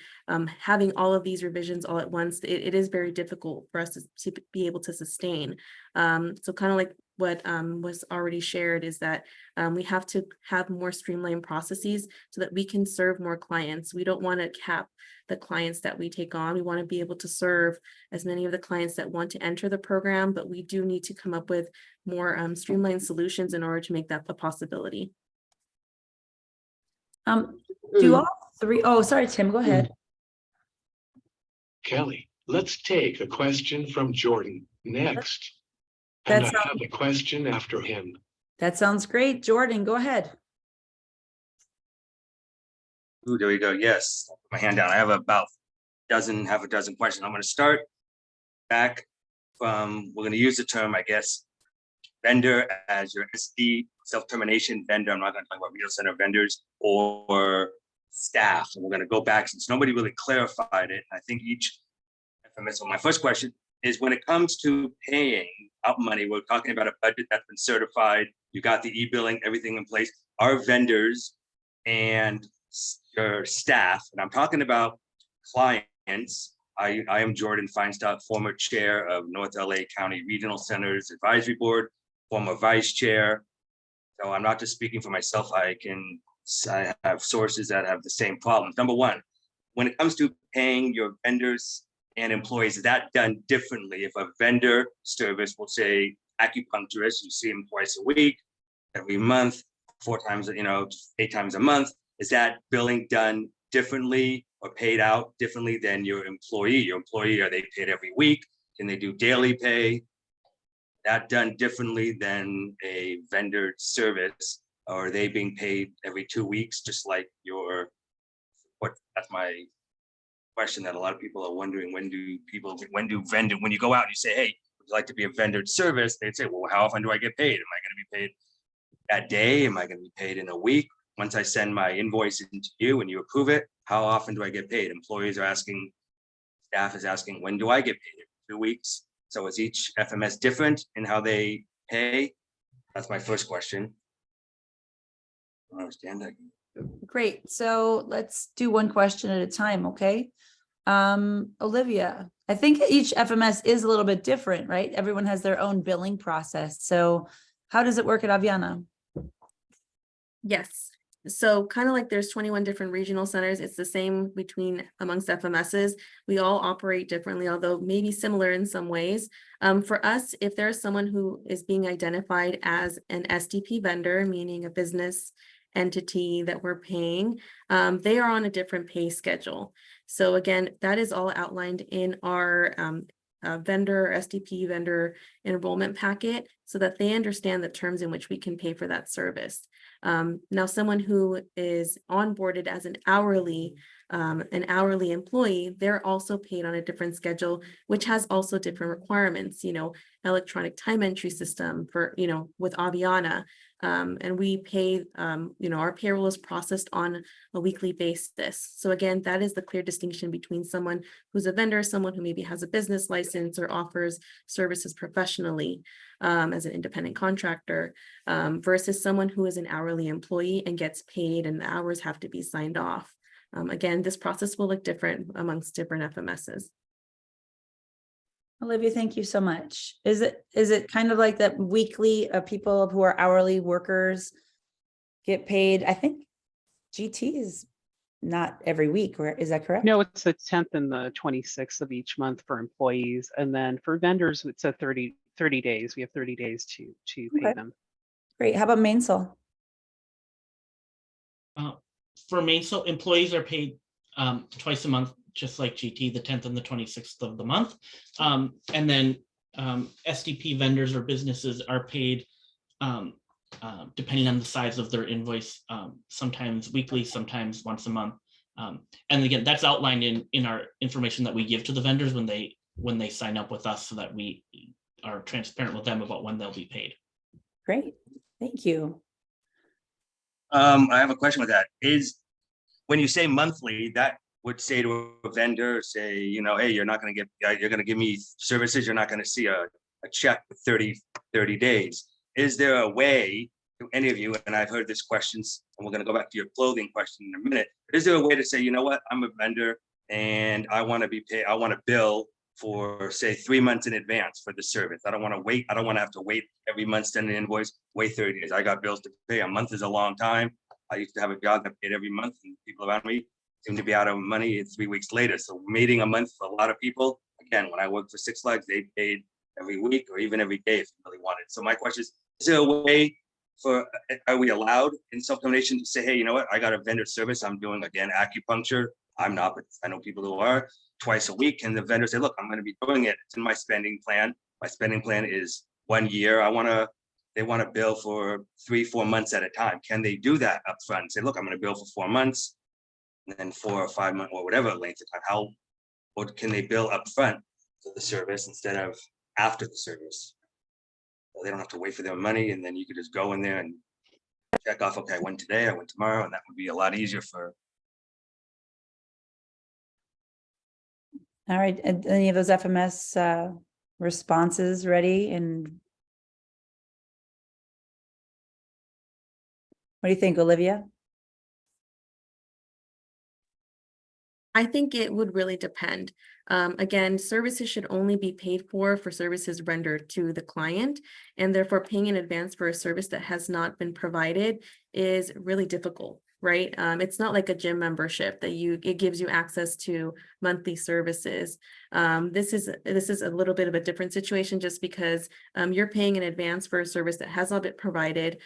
having all of these revisions all at once, it is very difficult for us to be able to sustain. So kind of like what was already shared is that we have to have more streamlined processes so that we can serve more clients. We don't want to cap the clients that we take on. We want to be able to serve as many of the clients that want to enter the program, but we do need to come up with more streamlined solutions in order to make that a possibility. Do all three? Oh, sorry, Tim, go ahead. Kelly, let's take a question from Jordan next. And I have a question after him. That sounds great. Jordan, go ahead. Ooh, there we go. Yes, my hand down. I have about half a dozen questions. I'm going to start back from, we're going to use the term, I guess, vendor as your SD, self-termination vendor. I'm not going to talk about regional center vendors or staff. And we're going to go back since nobody really clarified it. I think each FMS. So my first question is, when it comes to paying out money, we're talking about a budget that's been certified. You got the e-billing, everything in place. Our vendors and your staff, and I'm talking about clients. I am Jordan Feinstock, former chair of North LA County Regional Centers Advisory Board, former vice chair. So I'm not just speaking for myself. I have sources that have the same problems. Number one, when it comes to paying your vendors and employees, is that done differently? If a vendor service, will say acupuncturist, you see him twice a week, every month, 4 times, 8 times a month, is that billing done differently or paid out differently than your employee? Your employee, are they paid every week? Can they do daily pay? That done differently than a vendor service? Or are they being paid every 2 weeks, just like your support? That's my question that a lot of people are wondering. When do vendor, when you go out and you say, hey, would you like to be a vendor service? They'd say, well, how often do I get paid? Am I going to be paid that day? Am I going to be paid in a week? Once I send my invoice into you and you approve it, how often do I get paid? Employees are asking, staff is asking, when do I get paid? 2 weeks. So is each FMS different in how they pay? That's my first question. I don't understand that. Great. So let's do one question at a time. Okay. Olivia, I think each FMS is a little bit different, right? Everyone has their own billing process. So how does it work at Aviana? Yes. So kind of like there's 21 different regional centers, it's the same amongst FMSs. We all operate differently, although maybe similar in some ways. For us, if there's someone who is being identified as an SDP vendor, meaning a business entity that we're paying, they are on a different pay schedule. So again, that is all outlined in our vendor, SDP vendor enrollment packet so that they understand the terms in which we can pay for that service. Now, someone who is onboarded as an hourly employee, they're also paid on a different schedule, which has also different requirements, electronic time entry system for, with Aviana. And we pay, our payroll is processed on a weekly basis. So again, that is the clear distinction between someone who's a vendor, someone who maybe has a business license or offers services professionally as an independent contractor, versus someone who is an hourly employee and gets paid and the hours have to be signed off. Again, this process will look different amongst different FMSs. Olivia, thank you so much. Is it kind of like that weekly people who are hourly workers get paid? I think GT is not every week, or is that correct? No, it's the 10th and the 26th of each month for employees. And then for vendors, it's a 30 days. We have 30 days to pay Okay. them. Great. How about Mainsail? For Mainsail, employees are paid twice a month, just like GT, the 10th and the 26th of the month. And then SDP vendors or businesses are paid depending on the size of their invoice, sometimes weekly, sometimes once a month. And again, that's outlined in our information that we give to the vendors when they sign up with us, so that we are transparent with them about when they'll be paid. Great. Thank you. I have a question with that. Is when you say monthly, that would say to a vendor, say, hey, you're going to give me services, you're not going to see a check for 30 days. Is there a way to any of you, and I've heard this questions, and we're going to go back to your clothing question in a minute, but is there a way to say, you know what, I'm a vendor and I want to be paid, I want to bill for say 3 months in advance for the service. I don't want to wait. I don't want to have to wait every month, send an invoice, wait 30 days. I got bills to pay. A month is a long time. I used to have a job that paid every month, and people around me seem to be out of money 3 weeks later. So waiting a month for a lot of people. Again, when I worked for Six Flags, they paid every week or even every day if you really wanted. So my question is there a way are we allowed in self-donation to say, hey, you know what, I got a vendor service. I'm doing, again, acupuncture. I'm not, but I know people who are, twice a week. And the vendor say, look, I'm going to be doing it. It's in my spending plan. My spending plan is 1 year. They want to bill for 3-4 months at a time. Can they do that up front and say, look, I'm going to bill for 4 months, and then 4 or 5 months or whatever length of time? Or can they bill up front for the service instead of after the service? So they don't have to wait for their money, and then you could just go in there and check off, okay, I went today, I went tomorrow, and that would be a lot easier for. All right. Any of those FMS responses ready? And what do you think, Olivia? I think it would really depend. Again, services should only be paid for services rendered to the client, and therefore paying in advance for a service that has not been provided is really difficult, right? It's not like a gym membership that it gives you access to monthly services. This is a little bit of a different situation, just because you're paying in advance for a service that has not been provided.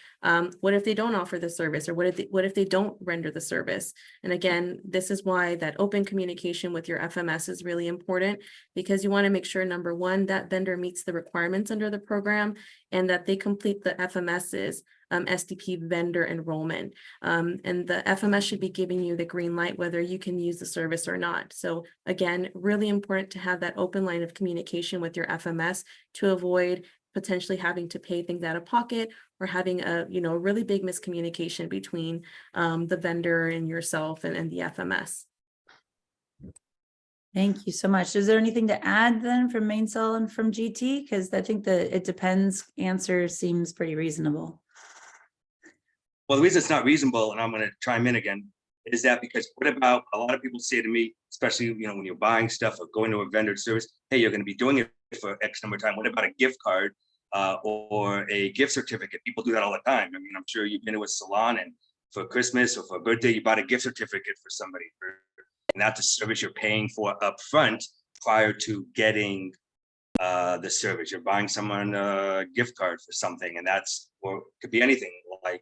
What if they don't offer the service, or what if they don't render the service? And again, this is why that open communication with your FMS is really important, because you want to make sure, number one, that vendor meets the requirements under the program, and that they complete the FMS's SDP vendor enrollment. And the FMS should be giving you the green light whether you can use the service or not. So again, really important to have that open line of communication with your FMS to avoid potentially having to pay things out of pocket, or having a really big miscommunication between the vendor and yourself and the FMS. Thank you so much. Is there anything to add then from Mainsail and from GT? Because I think the it depends answer seems pretty reasonable. Well, the reason it's not reasonable, and I'm going to chime in again, is that because what about a lot of people say to me, especially when you're buying stuff or going to a vendor service, hey, you're going to be doing it for X number of time. What about a gift card or a gift certificate? People do that all the time. I mean, I'm sure you've been to a salon and for Christmas or for a birthday, you bought a gift certificate for somebody, and that's a service you're paying for upfront prior to getting the service. You're buying someone a gift card for something, and that's, or it could be anything, like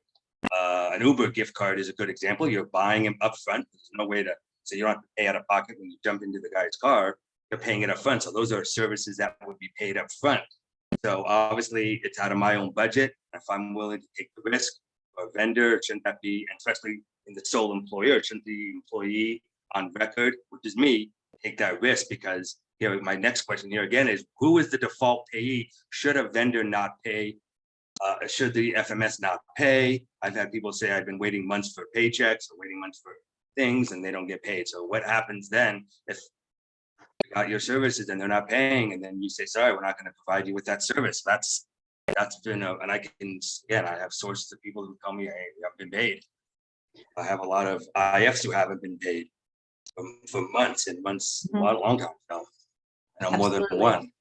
an Uber gift card is a good example. You're buying them upfront. There's no way to, so you don't have to pay out of pocket when you jump into the guy's car. You're paying it upfront. So those are services that would be paid upfront. So obviously it's out of my own budget. If I'm willing to take the risk, or vendor, shouldn't that be, and especially in the sole employer, shouldn't the employee on record, which is me, take that risk? Because here, my next question here again is, who is the default payee? Should a vendor not pay? Should the FMS not pay? I've had people say I've been waiting months for paychecks or waiting months for things and they don't get paid. So what happens then if you got your services and they're not paying, and then you say, sorry, we're not going to provide you with that service? That's been and I can, again, I have sources of people who tell me, hey, we haven't been paid. I have a lot of IFs who haven't been paid for months and months, a long time now. I know more than Absolutely. one.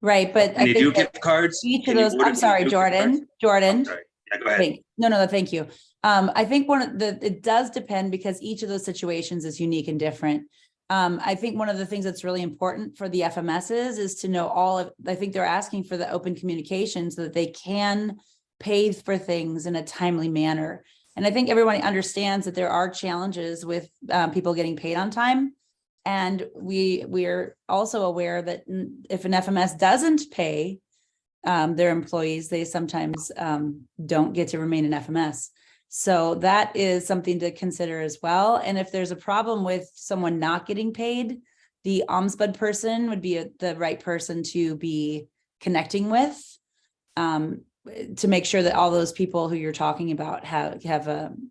Right, but Can you do gift cards? each of Can you those, order- I'm sorry, can you do gift cards? Jordan. I'm sorry. Yeah, go ahead. No, thank you. I think it does depend, because each of those situations is unique and different. I think one of the things that's really important for the FMSs is to know I think they're asking for the open communication so that they can pay for things in a timely manner. And I think everyone understands that there are challenges with people getting paid on time. And we're also aware that if an FMS doesn't pay their employees, they sometimes don't get to remain an FMS. So that is something to consider as well. And if there's a problem with someone not getting paid, the ombudsman person would be the right person to be connecting with, to make sure that all those people who you're talking about have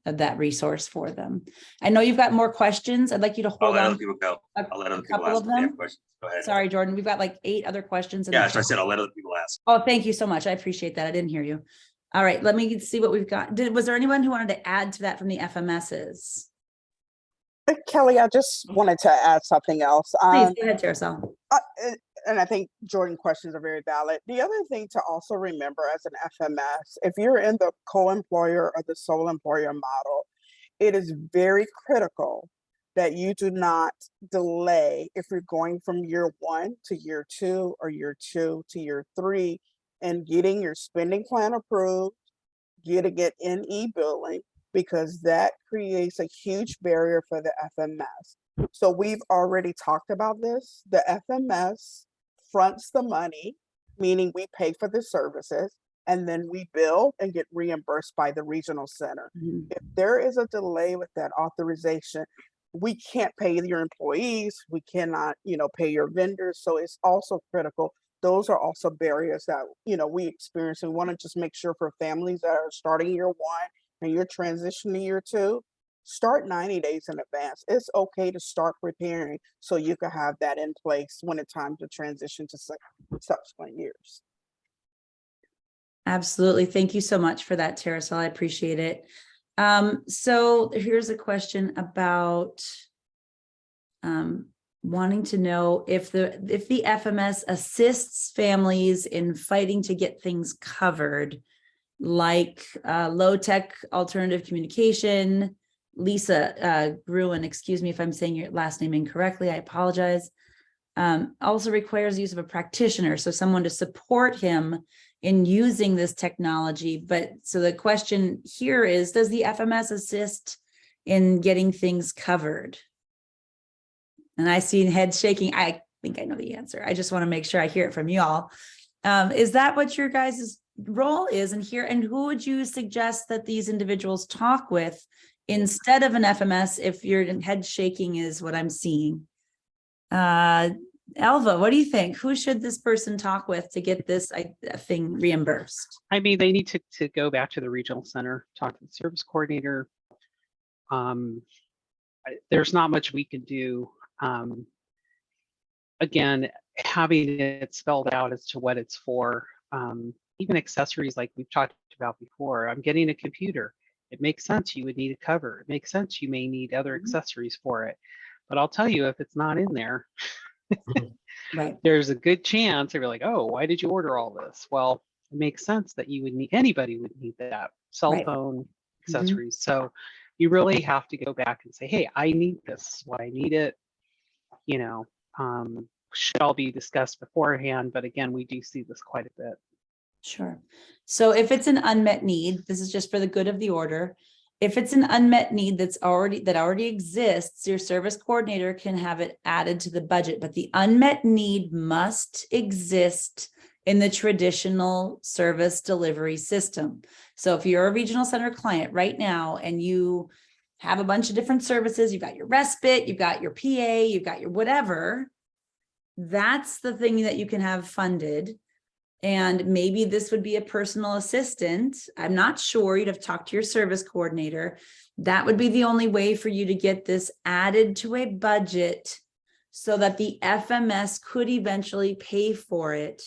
that resource for them. I know you've got more questions. I'd like you to I'll hold let on. other people go. I'll let other people couple ask of if they have them. questions. Go ahead. Sorry, Jordan, we've got like 8 other questions. Yeah, so I said I'll let other people ask. Oh, thank you so much. I appreciate that. I didn't hear you. All right, let me see what we've got. Was there anyone who wanted to add to that from the FMSs? Kelly, I just wanted to add something else. Please go ahead, Teresa. And I think Jordan questions are very valid. The other thing to also remember as an FMS, if you're in the co-employer or the sole employer model, it is very critical that you do not delay if you're going from year 1 to year 2 or year 2 to year 3 and getting your spending plan approved, getting it in e-billing, because that creates a huge barrier for the FMS. So we've already talked about this. The FMS fronts the money, meaning we pay for the services, and then we bill and get reimbursed by the regional center. If there is a delay with that authorization, we can't pay your employees, we cannot, pay your vendors. So it's also critical. Those are also barriers that, we experience. And we want to just make sure for families that are starting year 1 and you're transitioning year 2, start 90 days in advance. It's okay to start preparing so you can have that in place when it's time to transition to subsequent years. Absolutely. Thank you so much for that, Teresa. I appreciate it. So here's a question about wanting to know if the FMS assists families in fighting to get things covered, like low-tech alternative communication. Lisa Gruen, excuse me if I'm saying your last name incorrectly, I apologize. Also requires use of a practitioner, so someone to support him in using this technology. But so the question here is, does the FMS assist in getting things covered? And I see heads shaking. I think I know the answer. I just want to make sure I hear it from you all. Is that what your guys' role is in here? And who would you suggest that these individuals talk with instead of an FMS if your head shaking is what I'm seeing? Elva, what do you think? Who should this person talk with to get this thing reimbursed? I mean, they need to go back to the regional center, talk to the service coordinator. There's not much we can do. Again, having it spelled out as to what it's for, even accessories like we've talked about before. I'm getting a computer. It makes sense you would need a cover. It makes sense you may need other accessories for it. But I'll tell you, if it's not in there, right, there's a good chance they're like, oh, why did you order all this? Well, it makes sense that you would need, anybody would need that cell right. phone, accessories. So you really have to go back and say, hey, I need this, why I need it, you know, should all be discussed beforehand. But again, we do see this quite a bit. Sure. So if it's an unmet need, this is just for the good of the order. If it's an unmet need that already exists, your service coordinator can have it added to the budget, but the unmet need must exist in the traditional service delivery system. So if you're a regional center client right now and you have a bunch of different services, you've got your respite, you've got your PA, you've got your whatever, that's the thing that you can have funded. And maybe this would be a personal assistant. I'm not sure. You'd have talked to your service coordinator. That would be the only way for you to get this added to a budget so that the FMS could eventually pay for it.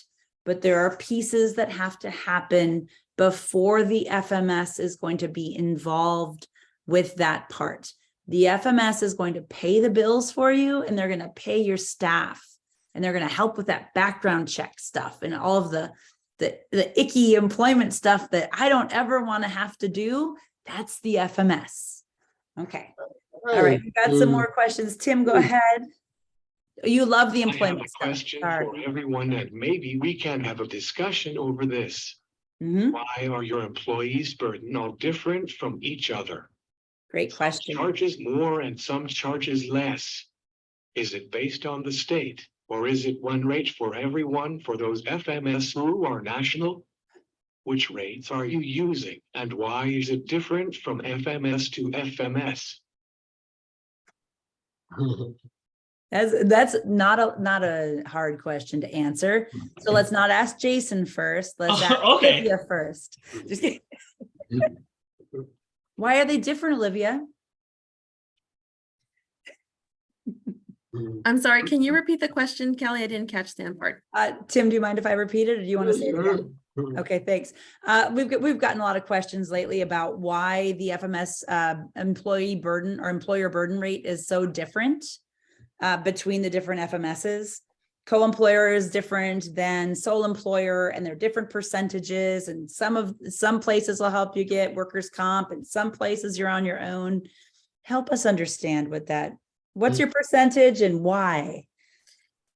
But there are pieces that have to happen before the FMS is going to be involved with that part. The FMS is going to pay the bills for you, and they're going to pay your staff. And they're going to help with that background check stuff and all of the icky employment stuff that I don't ever want to have to do. That's the FMS. Okay. All right. We've got some more questions. Tim, go ahead. You love the I have employment a stuff. question Sorry. for everyone, and maybe we can have a discussion over this. Mhm. Why are your employees' burden all different from each other? Great question. Charges more and some charges less. Is it based on the state, or is it one rate for everyone for those FMS who are national? Which rates are you using, and why is it different from FMS to FMS? That's not a hard question to answer. So let's not ask Jason first. Let's ask Okay. Olivia first. Just kidding. Why are they different, Olivia? I'm sorry, can you repeat the question, Kelly? I didn't catch the end part. Tim, do you mind if I repeat it, or do you want to say it again? Okay, thanks. We've gotten a lot of questions lately about why the FMS employee burden or employer burden rate is so different between the different FMSs. Co-employer is different than sole employer, and they're different percentages. And some places will help you get workers' comp, and some places you're on your own. Help us understand what's your percentage and why?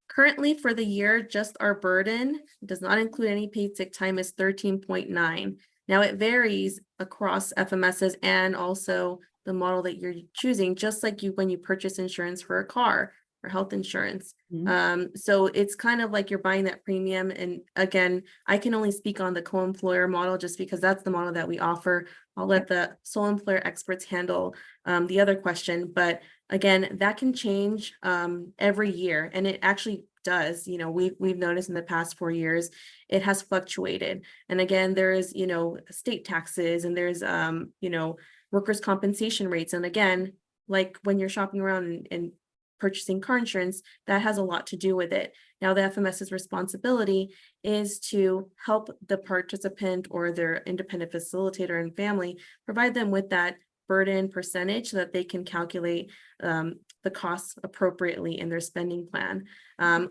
Currently for the year, just our burden does not include any paid sick time is 13.9. Now it varies across FMSs and also the model that you're choosing, just like when you purchase insurance for a car or health insurance. So it's kind of like you're buying that premium. And again, I can only speak on the co-employer model just because that's the model that we offer. I'll let the sole employer experts handle the other question, but again, that can change every year, and it actually does. You know, we've noticed in the past 4 years, it has fluctuated. And again, there is, state taxes, and there's, workers' compensation rates. And again, like when you're shopping around and purchasing car insurance, that has a lot to do with it. Now, the FMS's responsibility is to help the participant or their independent facilitator and family, provide them with that burden percentage so that they can calculate the costs appropriately in their spending plan.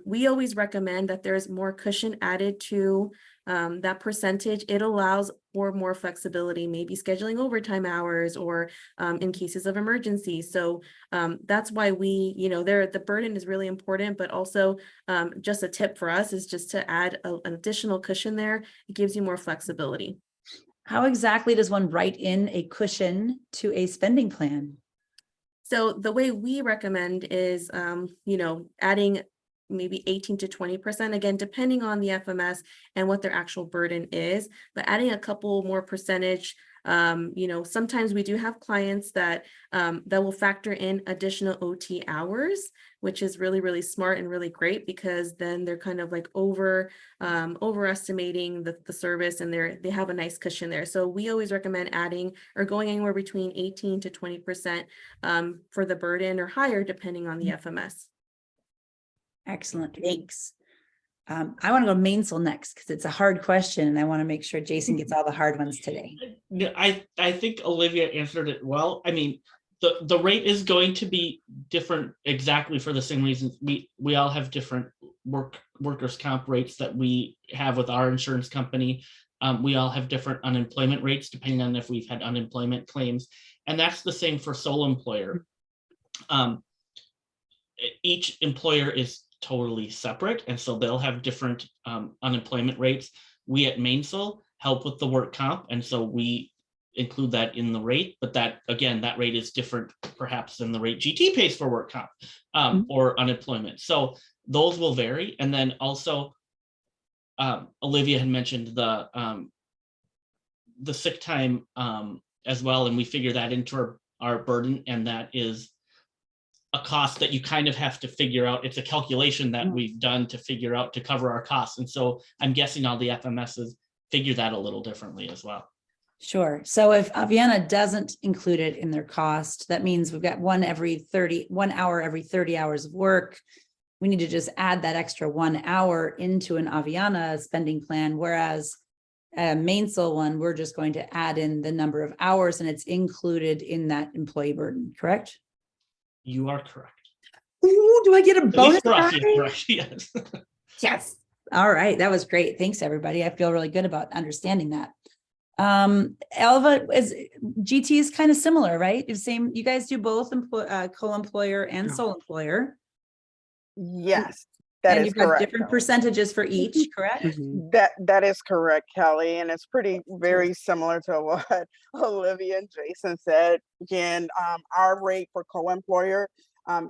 We always recommend that there's more cushion added to that percentage. It allows for more flexibility, maybe scheduling overtime hours or in cases of emergency. So that's why the burden is really important, but also just a tip for us is just to add an additional cushion there. It gives you more flexibility. How exactly does one write in a cushion to a spending plan? So the way we recommend is, adding maybe 18 to 20%, again, depending on the FMS and what their actual burden is, but adding a couple more percentage. Sometimes we do have clients that will factor in additional OT hours, which is really, really smart and really great, because then they're kind of like overestimating the service, and they have a nice cushion there. So we always recommend adding or going anywhere between 18 to 20% for the burden, or higher depending on the FMS. Excellent, thanks. I want to go Mainsail next because it's a hard question, and I want to make sure Jason gets all the hard ones today. I think Olivia answered it well. I mean, the rate is going to be different exactly for the same reasons. We all have different workers' comp rates that we have with our insurance company. We all have different unemployment rates depending on if we've had unemployment claims. And that's the same for sole employer. Each employer is totally separate, and so they'll have different unemployment rates. We at Mainsol help with the work comp, and so we include that in the rate, but that, again, that rate is different perhaps than the rate GT pays for work comp or unemployment. So those will vary. And then also, Olivia had mentioned the sick time as well, and we figure that into our burden, and that is a cost that you kind of have to figure out. It's a calculation that we've done to figure out to cover our costs. And so I'm guessing all the FMSs figure that a little differently as well. Sure. So if Aviana doesn't include it in their cost, that means we've got 1 hour every 30 hours of work. We need to just add that extra 1 hour into an Aviana spending plan, whereas a Mainsol one, we're just going to add in the number of hours and it's included in that employee burden, correct? You are correct. Ooh, do I get a At bonus? least for us, die? you're correct. Yes. Yes. All right. That was great. Thanks, everybody. I feel really good about understanding that. Elva, is GT is kind of similar, right? The same, you guys do both co-employer and sole employer. Yes, that And is you've got correct. different percentages for each, correct? Mhm. That is correct, Kelly, and it's very similar to what Olivia and Jason said. Again, our rate for co-employer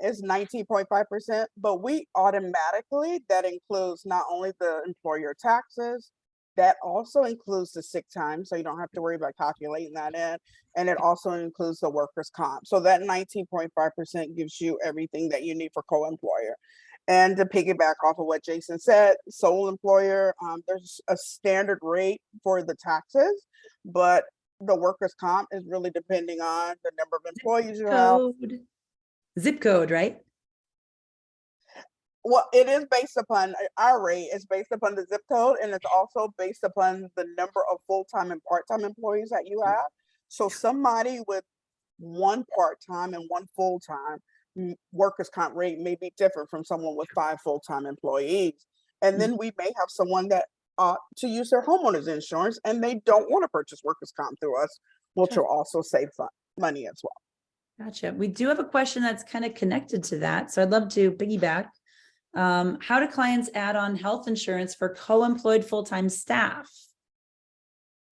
is 19.5%, but we automatically, that includes not only the employer taxes, that also includes the sick time, so you don't have to worry about calculating that in, and it also includes the workers' comp. So that 19.5% gives you everything that you need for co-employer. And to piggyback off of what Jason said, sole employer, there's a standard rate for the taxes, but the workers' comp is really depending on the number of employees you have. Zip code, right? Well, it is based upon our rate. It's based upon the zip code, and it's also based upon the number of full-time and part-time employees that you have. So somebody with 1 part-time and 1 full-time workers' comp rate may be different from someone with 5 full-time employees. And then we may have someone that to use their homeowner's insurance, and they don't want to purchase workers' comp through us, which will also save money as well. Gotcha. We do have a question that's kind of connected to that. So I'd love to piggyback. How do clients add on health insurance for co-employed full-time staff?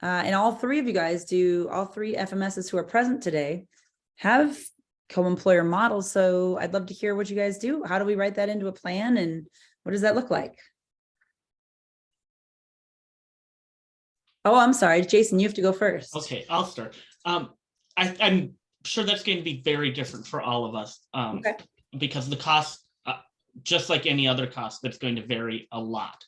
And all 3 of you guys all 3 FMSs who are present today have co-employer models. So I'd love to hear what you guys do. How do we write that into a plan and what does that look like? Oh, I'm sorry, Jason, you have to go first. Okay, I'll start. I'm sure that's going to be very different for all of us Okay. because the cost, just like any other cost, that's going to vary a lot.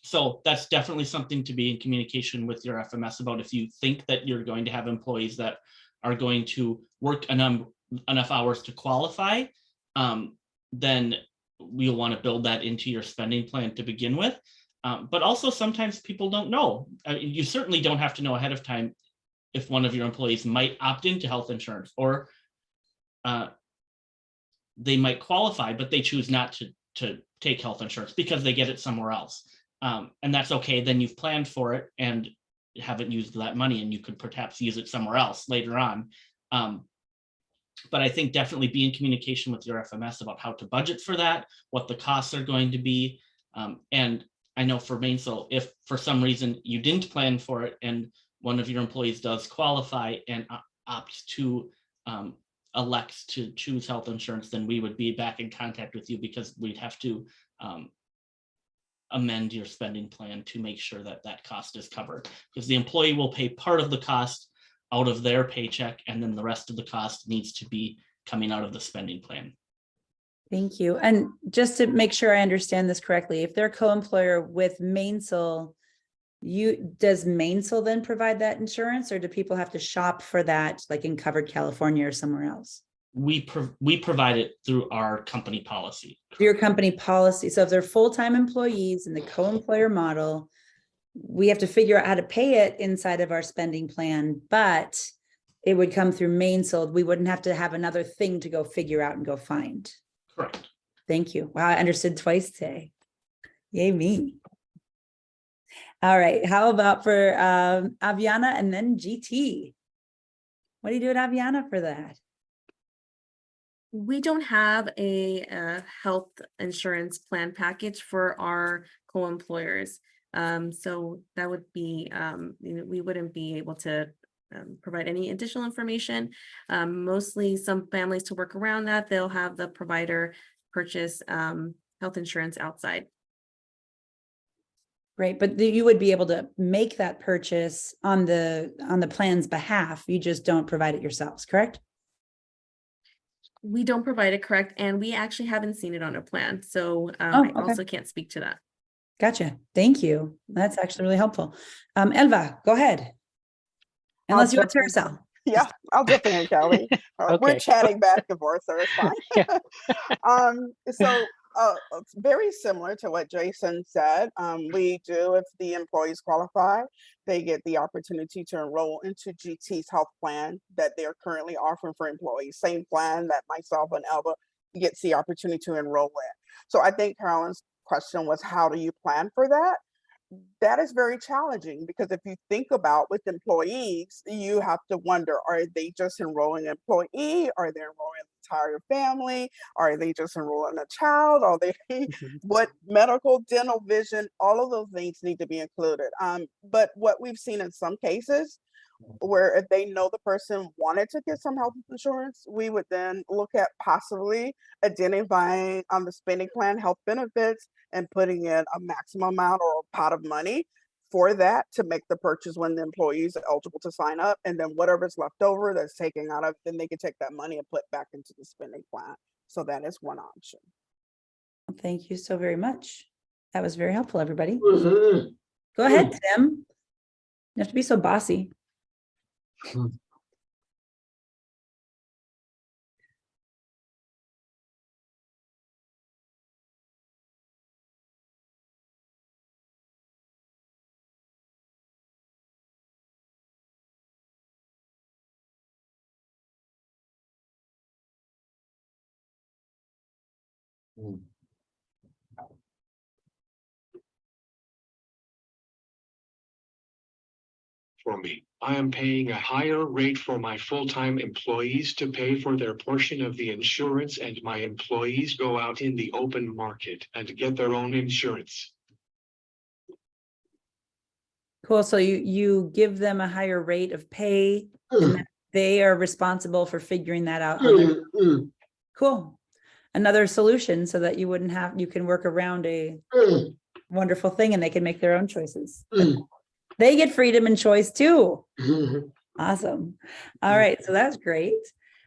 So that's definitely something to be in communication with your FMS about. If you think that you're going to have employees that are going to work enough hours to qualify, then we'll want to build that into your spending plan to begin with. But also sometimes people don't know. You certainly don't have to know ahead of time if one of your employees might opt into health insurance, or they might qualify, but they choose not to take health insurance because they get it somewhere else. And that's okay. Then you've planned for it and haven't used that money, and you could perhaps use it somewhere else later on. But I think definitely be in communication with your FMS about how to budget for that, what the costs are going to be. And I know for Mainsol, if for some reason you didn't plan for it and one of your employees does qualify and opts to elect to choose health insurance, then we would be back in contact with you because we'd have to amend your spending plan to make sure that that cost is covered, because the employee will pay part of the cost out of their paycheck, and then the rest of the cost needs to be coming out of the spending plan. Thank you. And just to make sure I understand this correctly, if they're co-employer with Mainsol, does Mainsol then provide that insurance, or do people have to shop for that like in Covered California or somewhere else? We provide it through our company policy. Your company policy. So if they're full-time employees in the co-employer model, we have to figure out how to pay it inside of our spending plan, but it would come through Mainsol. We wouldn't have to have another thing to go figure out and go find. Correct. Thank you. Wow, I understood twice today. Yay me. All right, how about for Aviana and then GT? What do you do at Aviana for that? We don't have a health insurance plan package for our co-employers. So that would be, we wouldn't be able to provide any additional information. Mostly some families, to work around that, they'll have the provider purchase health insurance outside. Great, but you would be able to make that purchase on the plan's behalf. You just don't provide it yourselves, correct? We don't provide it, correct, and we actually haven't seen it on a plan, so Oh, I okay. also can't speak to that. Gotcha. Thank you. That's actually really helpful. Elva, go ahead. Unless you want to sell. Yeah, I'll jump in, Kelly. We're Okay. chatting back and forth, so it's fine. Yeah. So it's very similar to what Jason said. We do, if the employees qualify, they get the opportunity to enroll into GT's health plan that they're currently offering for employees. Same plan that myself and Elva gets the opportunity to enroll in. So I think Carolyn's question was, how do you plan for that? That is very challenging, because if you think about with employees, you have to wonder, are they just enrolling an employee? Are they enrolling the entire family? Are they just enrolling a child? Are they what medical, dental, vision, all of those things need to be included. But what we've seen in some cases, where if they know the person wanted to get some health insurance, we would then look at possibly identifying on the spending plan health benefits and putting in a maximum amount or a pot of money for that to make the purchase when the employees are eligible to sign up. And then whatever's left over that's taken out of, then they can take that money and put back into the spending plan. So that is one option. Thank you so very much. That was very helpful, everybody. Go ahead, Tim. You have to be so bossy. For me, I am paying a higher rate for my full-time employees to pay for their portion of the insurance, and my employees go out in the open market and get their own insurance. Cool. So you give them a higher rate of pay, and they are responsible for figuring that out on their own. Cool. Another solution so that you can work around a wonderful thing, and they can make their own choices. They get freedom and choice too. Awesome. All right. So that's great.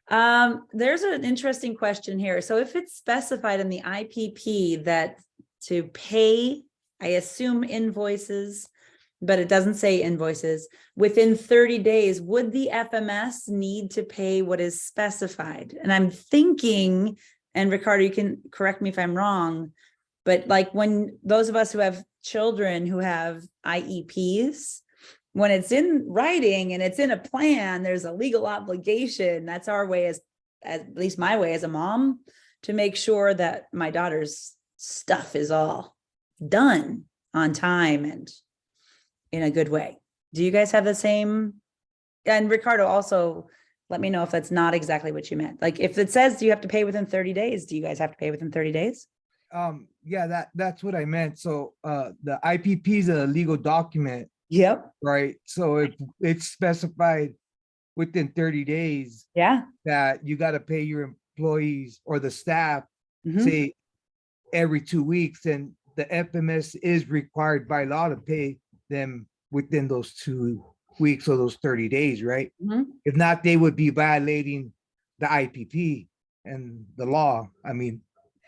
There's an interesting question here. So if it's specified in the IPP that to pay, I assume invoices, but it doesn't say invoices, within 30 days, would the FMS need to pay what is specified? And I'm thinking, and Ricardo, you can correct me if I'm wrong, but like when those of us who have children who have IEPs, when it's in writing and it's in a plan, there's a legal obligation. That's our way, as at least my way as a mom, to make sure that my daughter's stuff is all done on time and in a good way. Do you guys have the same? And Ricardo, also let me know if that's not exactly what you meant. Like if it says you have to pay within 30 days, do you guys have to pay within 30 days? Yeah, that's what I meant. So the IPP is a legal document, Yep. right? So if it's specified within 30 days Yeah. that you got to pay your employees or the staff, Mhm. say every 2 weeks, then the FMS is required by law to pay them within those 2 weeks or those 30 days, right? Mhm. If not, they would be violating the IPP and the law. I mean,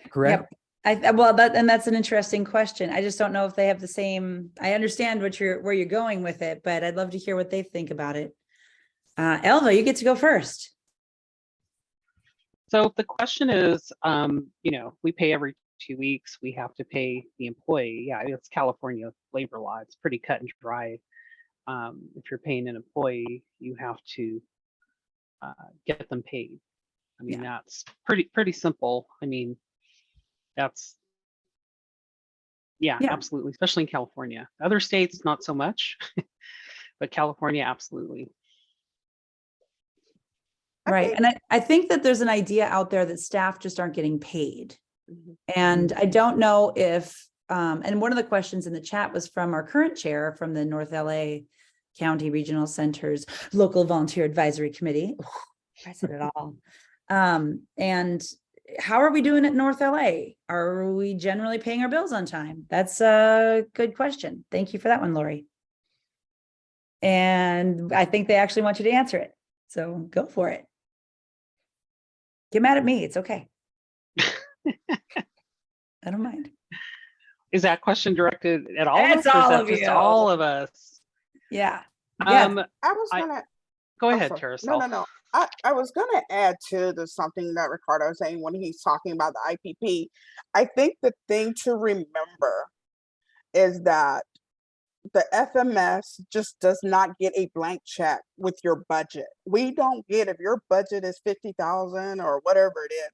correct? Yep. Well, that's an interesting question. I just don't know if they have the same. I understand where you're going with it, but I'd love to hear what they think about it. Elva, you get to go first. So the question is, we pay every 2 weeks, we have to pay the employee. Yeah, it's California labor law. It's pretty cut and dry. If you're paying an employee, you have to get them paid. I mean, that's pretty simple. I mean, that's Yeah, Yeah. absolutely, especially in California. Other states, not so much, but California, absolutely. Right. And I think that there's an idea out there that staff just aren't getting paid. Mhm. And I don't know if, and one of the questions in the chat was from our current chair from the North LA County Regional Centers Local Volunteer Advisory Committee. I said it all. And how are we doing at North LA? Are we generally paying our bills on time? That's a good question. Thank you for that one, Lori. And I think they actually want you to answer it. So go for it. Get mad at me. It's okay. I don't mind. Is that question directed at all of It's us, or is all that of just you. all of us? Yeah. Yeah. I was I- gonna Go I'm ahead, sorry. Teresa. No. I was gonna add to something that Ricardo was saying when he's talking about the IPP. I think the thing to remember is that the FMS just does not get a blank check with your budget. We don't get, if your budget is 50,000 or whatever it is,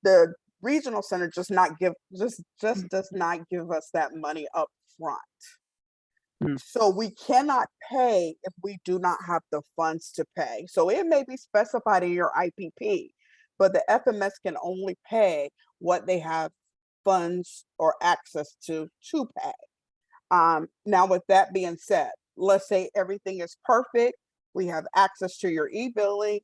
the regional center just does not give us that money up front. So we cannot pay if we do not have the funds to pay. So it may be specified in your IPP, but the FMS can only pay what they have funds or access to pay. Now, with that being said, let's say everything is perfect. We have access to your e-billing.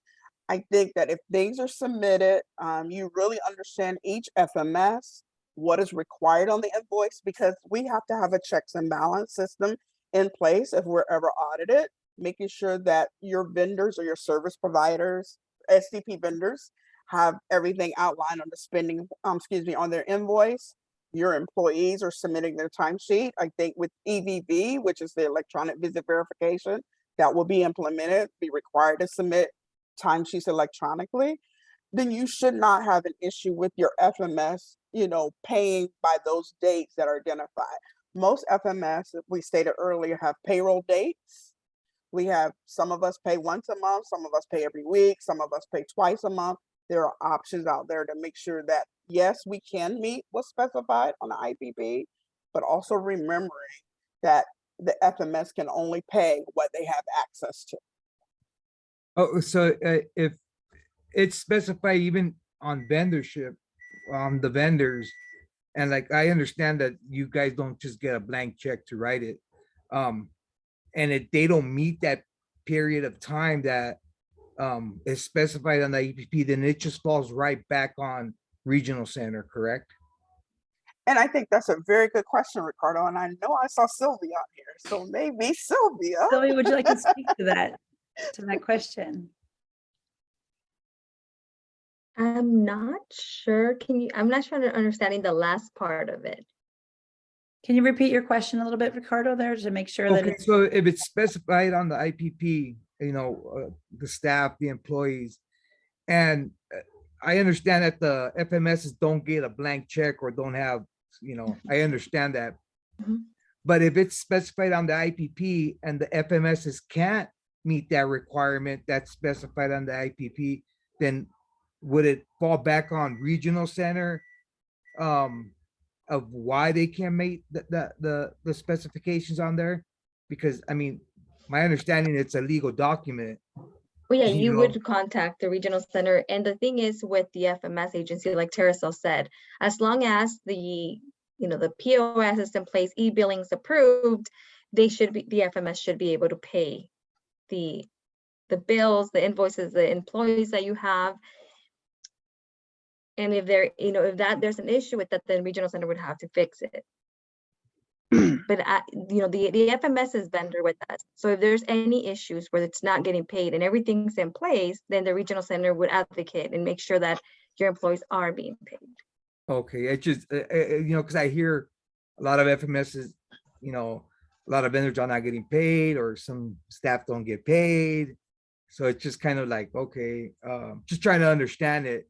I think that if things are submitted, you really understand each FMS, what is required on the invoice, because we have to have a checks and balance system in place if we're ever audited, making sure that your vendors or your service providers, SDP vendors, have everything outlined on the spending, on their invoice. Your employees are submitting their timesheet. I think with EVV, which is the electronic visit verification, that will be implemented, be required to submit timesheets electronically, then you should not have an issue with your FMS, paying by those dates that are identified. Most FMS, as we stated earlier, have payroll dates. We have, some of us pay once a month, some of us pay every week, some of us pay twice a month. There are options out there to make sure that, yes, we can meet what's specified on the IPP, but also remembering that the FMS can only pay what they have access to. Oh, so if it's specified even on vendorship, the vendors, and like, I understand that you guys don't just get a blank check to write it. And if they don't meet that period of time that is specified on the EPP, then it just falls right back on regional center, correct? And I think that's a very good question, Ricardo. And I know I saw Sylvia on here, so maybe Sylvia. Sylvia, would you like to speak to that question? I'm not sure. I'm not sure understanding the last part of it. Can you repeat your question a little bit, Ricardo, there to make sure that Okay, it's so if it's specified on the IPP, the staff, the employees, and I understand that the FMSs don't get a blank check or don't have, I understand that. Mhm. But if it's specified on the IPP and the FMSs can't meet that requirement that's specified on the IPP, then would it fall back on regional center of why they can't meet the specifications on there? Because I mean, my understanding, it's a legal document. Well, yeah, You you know. would contact the regional center. And the thing is with the FMS agency, like Teresa said, as long as the POS is in place, e-billing's approved, the FMS should be able to pay the bills, the invoices, the employees that you have. And if there's an issue with that, then regional center would have to fix it. But the FMS is vendor with us. So if there's any issues where it's not getting paid and everything's in place, then the regional center would advocate and make sure that your employees are being paid. Okay, it just because I hear a lot of FMSs, a lot of vendors are not getting paid, or some staff don't get paid. So it's just kind of like, okay, just trying to understand it,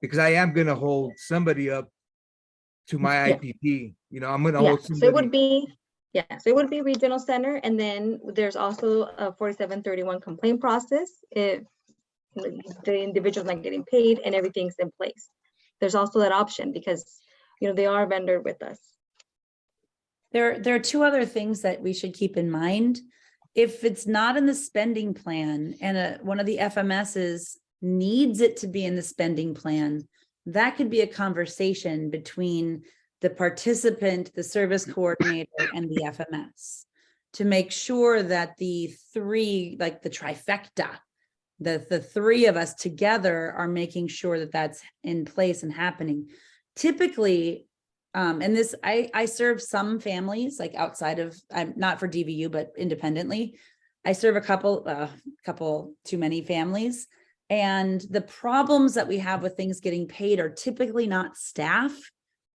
because I am gonna hold somebody up to my Yeah. IPP. I'm gonna Yeah, hold so it somebody. would be regional center, and then there's also a 4731 complaint process if the individual's not getting paid and everything's in place. There's also that option, because they are a vendor with us. There are two other things that we should keep in mind. If it's not in the spending plan and one of the FMSs needs it to be in the spending plan, that could be a conversation between the participant, the service coordinator, and the FMS to make sure that the three, like the trifecta, the three of us together are making sure that that's in place and happening. Typically, and this, I serve some families like outside of, I'm not for DVU, but independently. I serve a couple too many families. And the problems that we have with things getting paid are typically not staff.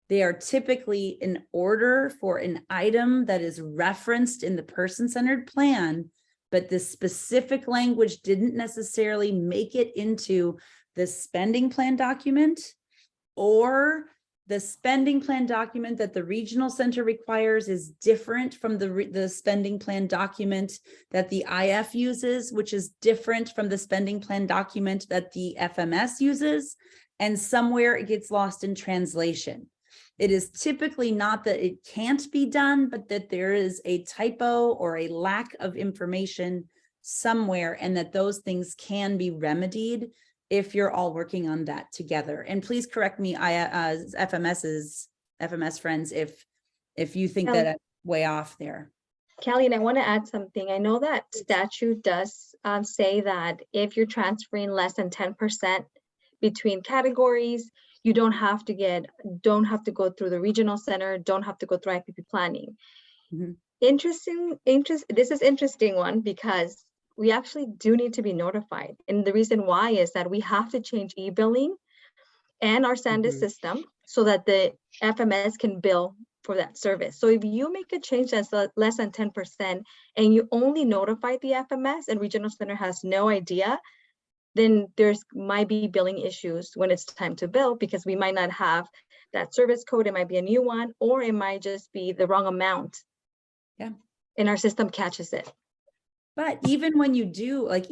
They are typically an order for an item that is referenced in the person-centered plan, but the specific language didn't necessarily make it into the spending plan document, or the spending plan document that the regional center requires is different from the spending plan document that the IF uses, which is different from the spending plan document that the FMS uses, and somewhere it gets lost in translation. It is typically not that it can't be done, but that there is a typo or a lack of information somewhere, and that those things can be remedied if you're all working on that together. And please correct me, FMS friends, if you think that I'm way off there. Kelly, and I want to add something. I know that statute does say that if you're transferring less than 10% between categories, you don't have to go through the regional center, don't have to go through IPP planning. Mm-hmm. This is interesting one, because we actually do need to be notified. And the reason why is that we have to change e-billing and our SANDIS system so that the FMS can bill for that service. So if you make a change that's less than 10% and you only notify the FMS and regional center has no idea, then there's might be billing issues when it's time to bill, because we might not have that service code. It might be a new one, or it might just be the wrong amount. Yeah. And our system catches it. But even when you do, like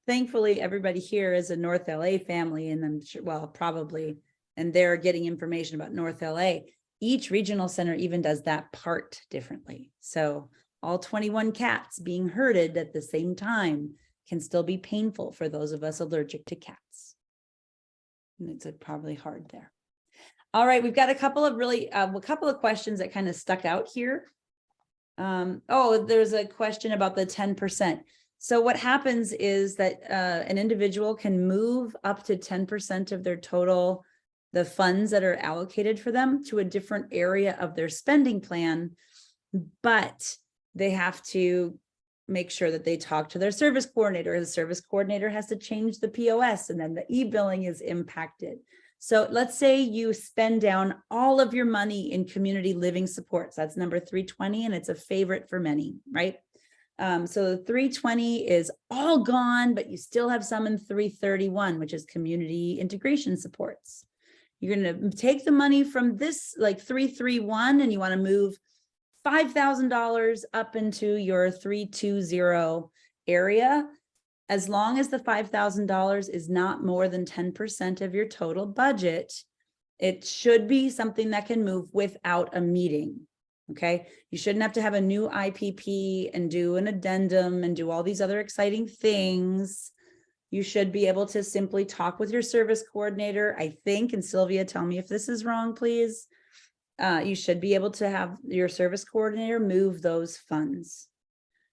thankfully, everybody here is a North LA family, and I'm sure, well, probably, and they're getting information about North LA. Each regional center even does that part differently. So all 21 cats being herded at the same time can still be painful for those of us allergic to cats. And it's probably hard there. All right, we've got a couple of questions that kind of stuck out here. There's a question about the 10%. So what happens is that an individual can move up to 10% of their total, the funds that are allocated for them, to a different area of their spending plan, but they have to make sure that they talk to their service coordinator. The service coordinator has to change the POS, and then the e-billing is impacted. So let's say you spend down all of your money in community living supports. That's number 320, and it's a favorite for many, right? So the 320 is all gone, but you still have some in 331, which is community integration supports. You're going to take the money from this, like 331, and you want to move $5,000 up into your 320 area. As long as the $5,000 is not more than 10% of your total budget, it should be something that can move without a meeting. Okay. You shouldn't have to have a new IPP and do an addendum and do all these other exciting things. You should be able to simply talk with your service coordinator, I think, and Sylvia, tell me if this is wrong, please. You should be able to have your service coordinator move those funds.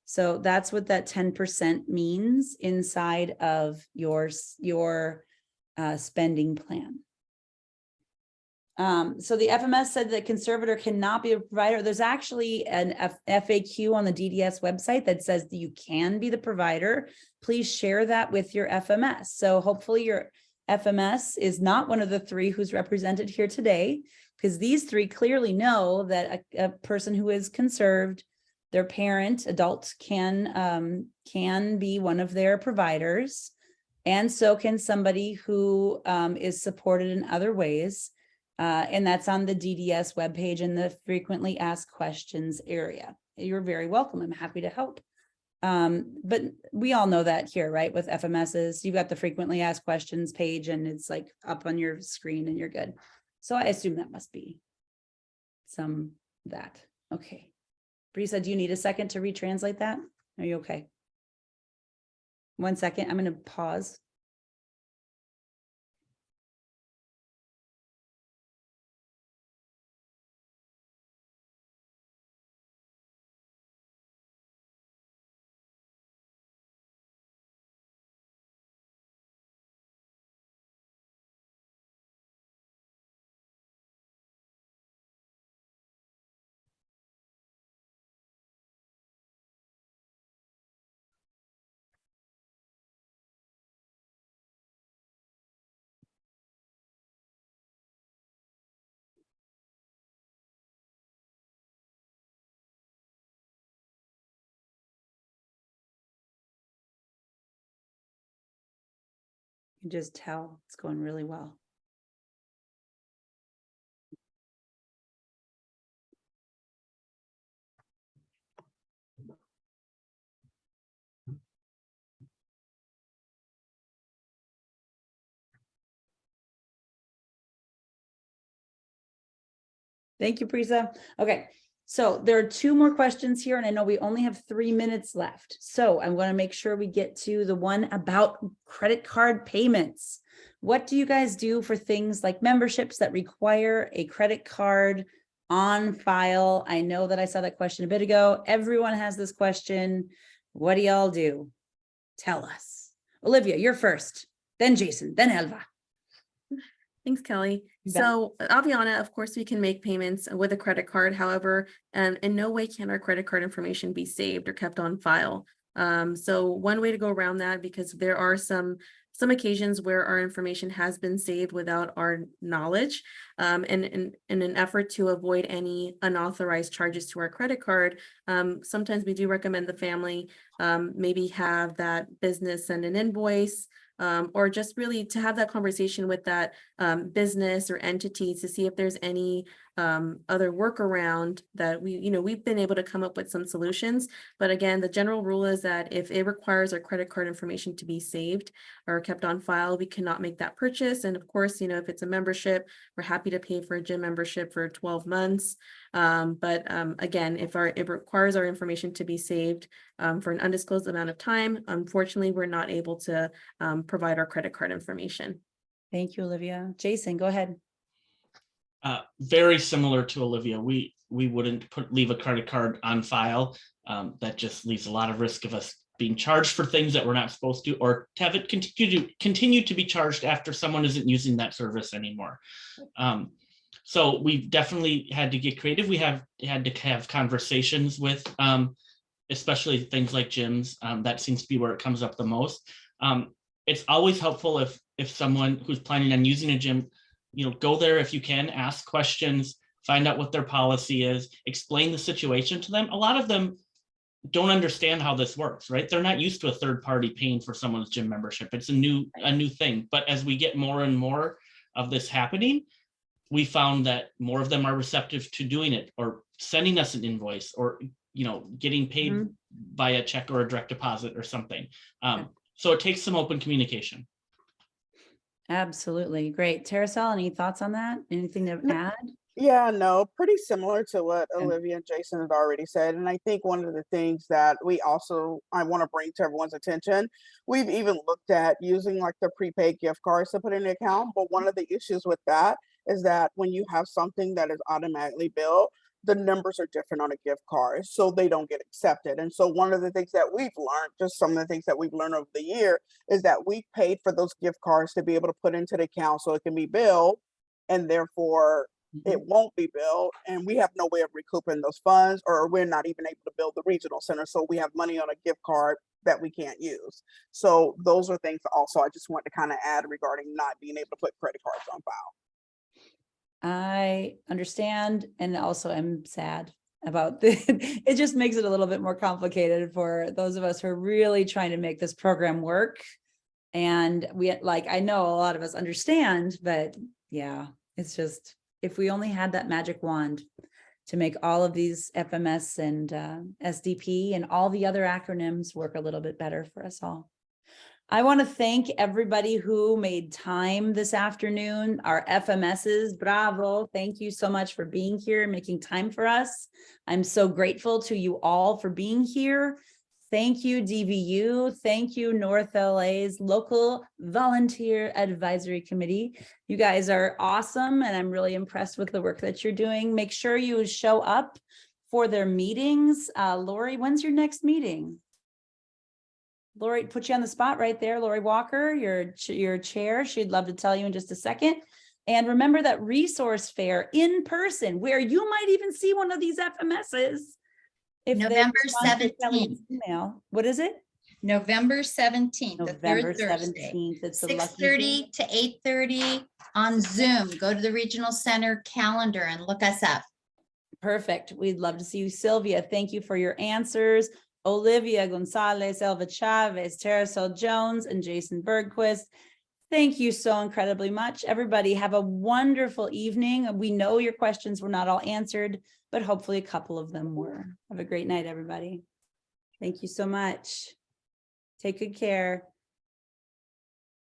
So that's what that 10% means inside of your spending plan. So the FMS said that conservator cannot be a provider. There's actually an FAQ on the DDS website that says that you can be the provider. Please share that with your FMS. So hopefully your FMS is not one of the three who's represented here today, because these three clearly know that a person who is conserved, their parent, adult, can be one of their providers. And so can somebody who is supported in other ways. And that's on the DDS webpage in the frequently asked questions area. You're very welcome. I'm happy to help. But we all know that here, right? With FMSs, you've got the frequently asked questions page, and it's like up on your screen and you're good. So I assume that must be that. Okay. Brisa, do you need a second to retranslate that? Are you okay? 1 second, I'm going to pause. You can just tell it's going really well. Thank you, Prisa. Okay, so there are 2 more questions here, and I know we only have 3 minutes left. So I'm going to make sure we get to the one about credit card payments. What do you guys do for things like memberships that require a credit card on file? I know that I saw that question a bit ago. Everyone has this question. What do y'all do? Tell us. Olivia, you're first, then Jason, then Elva. Thanks, Kelly. You bet. So Aviana, of course, we can make payments with a credit card. However, in no way can our credit card information be saved or kept on file. So one way to go around that, because there are some occasions where our information has been saved without our knowledge, and in an effort to avoid any unauthorized charges to our credit card, sometimes we do recommend the family maybe have that business send an invoice, or just really to have that conversation with that business or entity to see if there's any other workaround that we've been able to come up with some solutions. But again, the general rule is that if it requires our credit card information to be saved or kept on file, we cannot make that purchase. And of course, if it's a membership, we're happy to pay for a gym membership for 12 months. But again, if it requires our information to be saved for an undisclosed amount of time, unfortunately, we're not able to provide our credit card information. Thank you, Olivia. Jason, go ahead. Very similar to Olivia, we wouldn't leave a credit card on file. That just leaves a lot of risk of us being charged for things that we're not supposed to, or to have it continue to be charged after someone isn't using that service anymore. So we've definitely had to get creative. We have had to have conversations with, especially things like gyms. That seems to be where it comes up the most. It's always helpful if someone who's planning on using a gym, go there if you can, ask questions, find out what their policy is, explain the situation to them. A lot of them don't understand how this works, right? They're not used to a third party paying for someone's gym membership. It's a new thing. But as we get more and more of this happening, we found that more of them are receptive to doing it, or sending us an invoice, or getting paid by a check or a direct deposit or something. So it takes some open communication. Absolutely. Great. Terasol, any thoughts on that? Anything to add? Yeah, no, pretty similar to what Okay. Olivia and Jason had already said. And I think one of the things that I want to bring to everyone's attention, we've even looked at using like the prepaid gift cards to put in the account. But one of the issues with that is that when you have something that is automatically billed, the numbers are different on a gift card, so they don't get accepted. And so one of the things that we've learned, just some of the things that we've learned over the year, is that we paid for those gift cards to be able to put into the account so it can be billed, and therefore it won't be billed, and we have no way of recouping those funds, or we're not even able to build the regional center, so we have money on a gift card that we can't use. So those are things also I just want to kind of add regarding not being able to put credit cards on file. I understand, and also I'm sad about this. It just makes it a little bit more complicated for those of us who are really trying to make this program work. And I know a lot of us understand, but yeah, it's just, if we only had that magic wand to make all of these FMS and SDP and all the other acronyms work a little bit better for us all. I want to thank everybody who made time this afternoon, our FMSs, bravo. Thank you so much for being here and making time for us. I'm so grateful to you all for being here. Thank you, DVU. Thank you, North LA's Local Volunteer Advisory Committee. You guys are awesome, and I'm really impressed with the work that you're doing. Make sure you show up for their meetings. Lori, when's your next meeting? Lori, put you on the spot right there. Lori Walker, your chair. She'd love to tell you in just a second. And remember that resource fair in person, where you might even see one of these FMSs. If they November respond to Kelly's 17th. email. What is it? November 17th, the November third Thursday. 17th. It's a lucky 6:30 to 8:30 on Zoom. Go to the Regional Center calendar and look us up. Perfect. We'd love to see you, Sylvia. Thank you for your answers. Olivia Gonzalez, Elva Chavez, Terasol Jones, and Jason Bergquist. Thank you so incredibly much. Everybody have a wonderful evening. We know your questions were not all answered, but hopefully a couple of them were. Have a great night, everybody. Thank you so much. Take good care.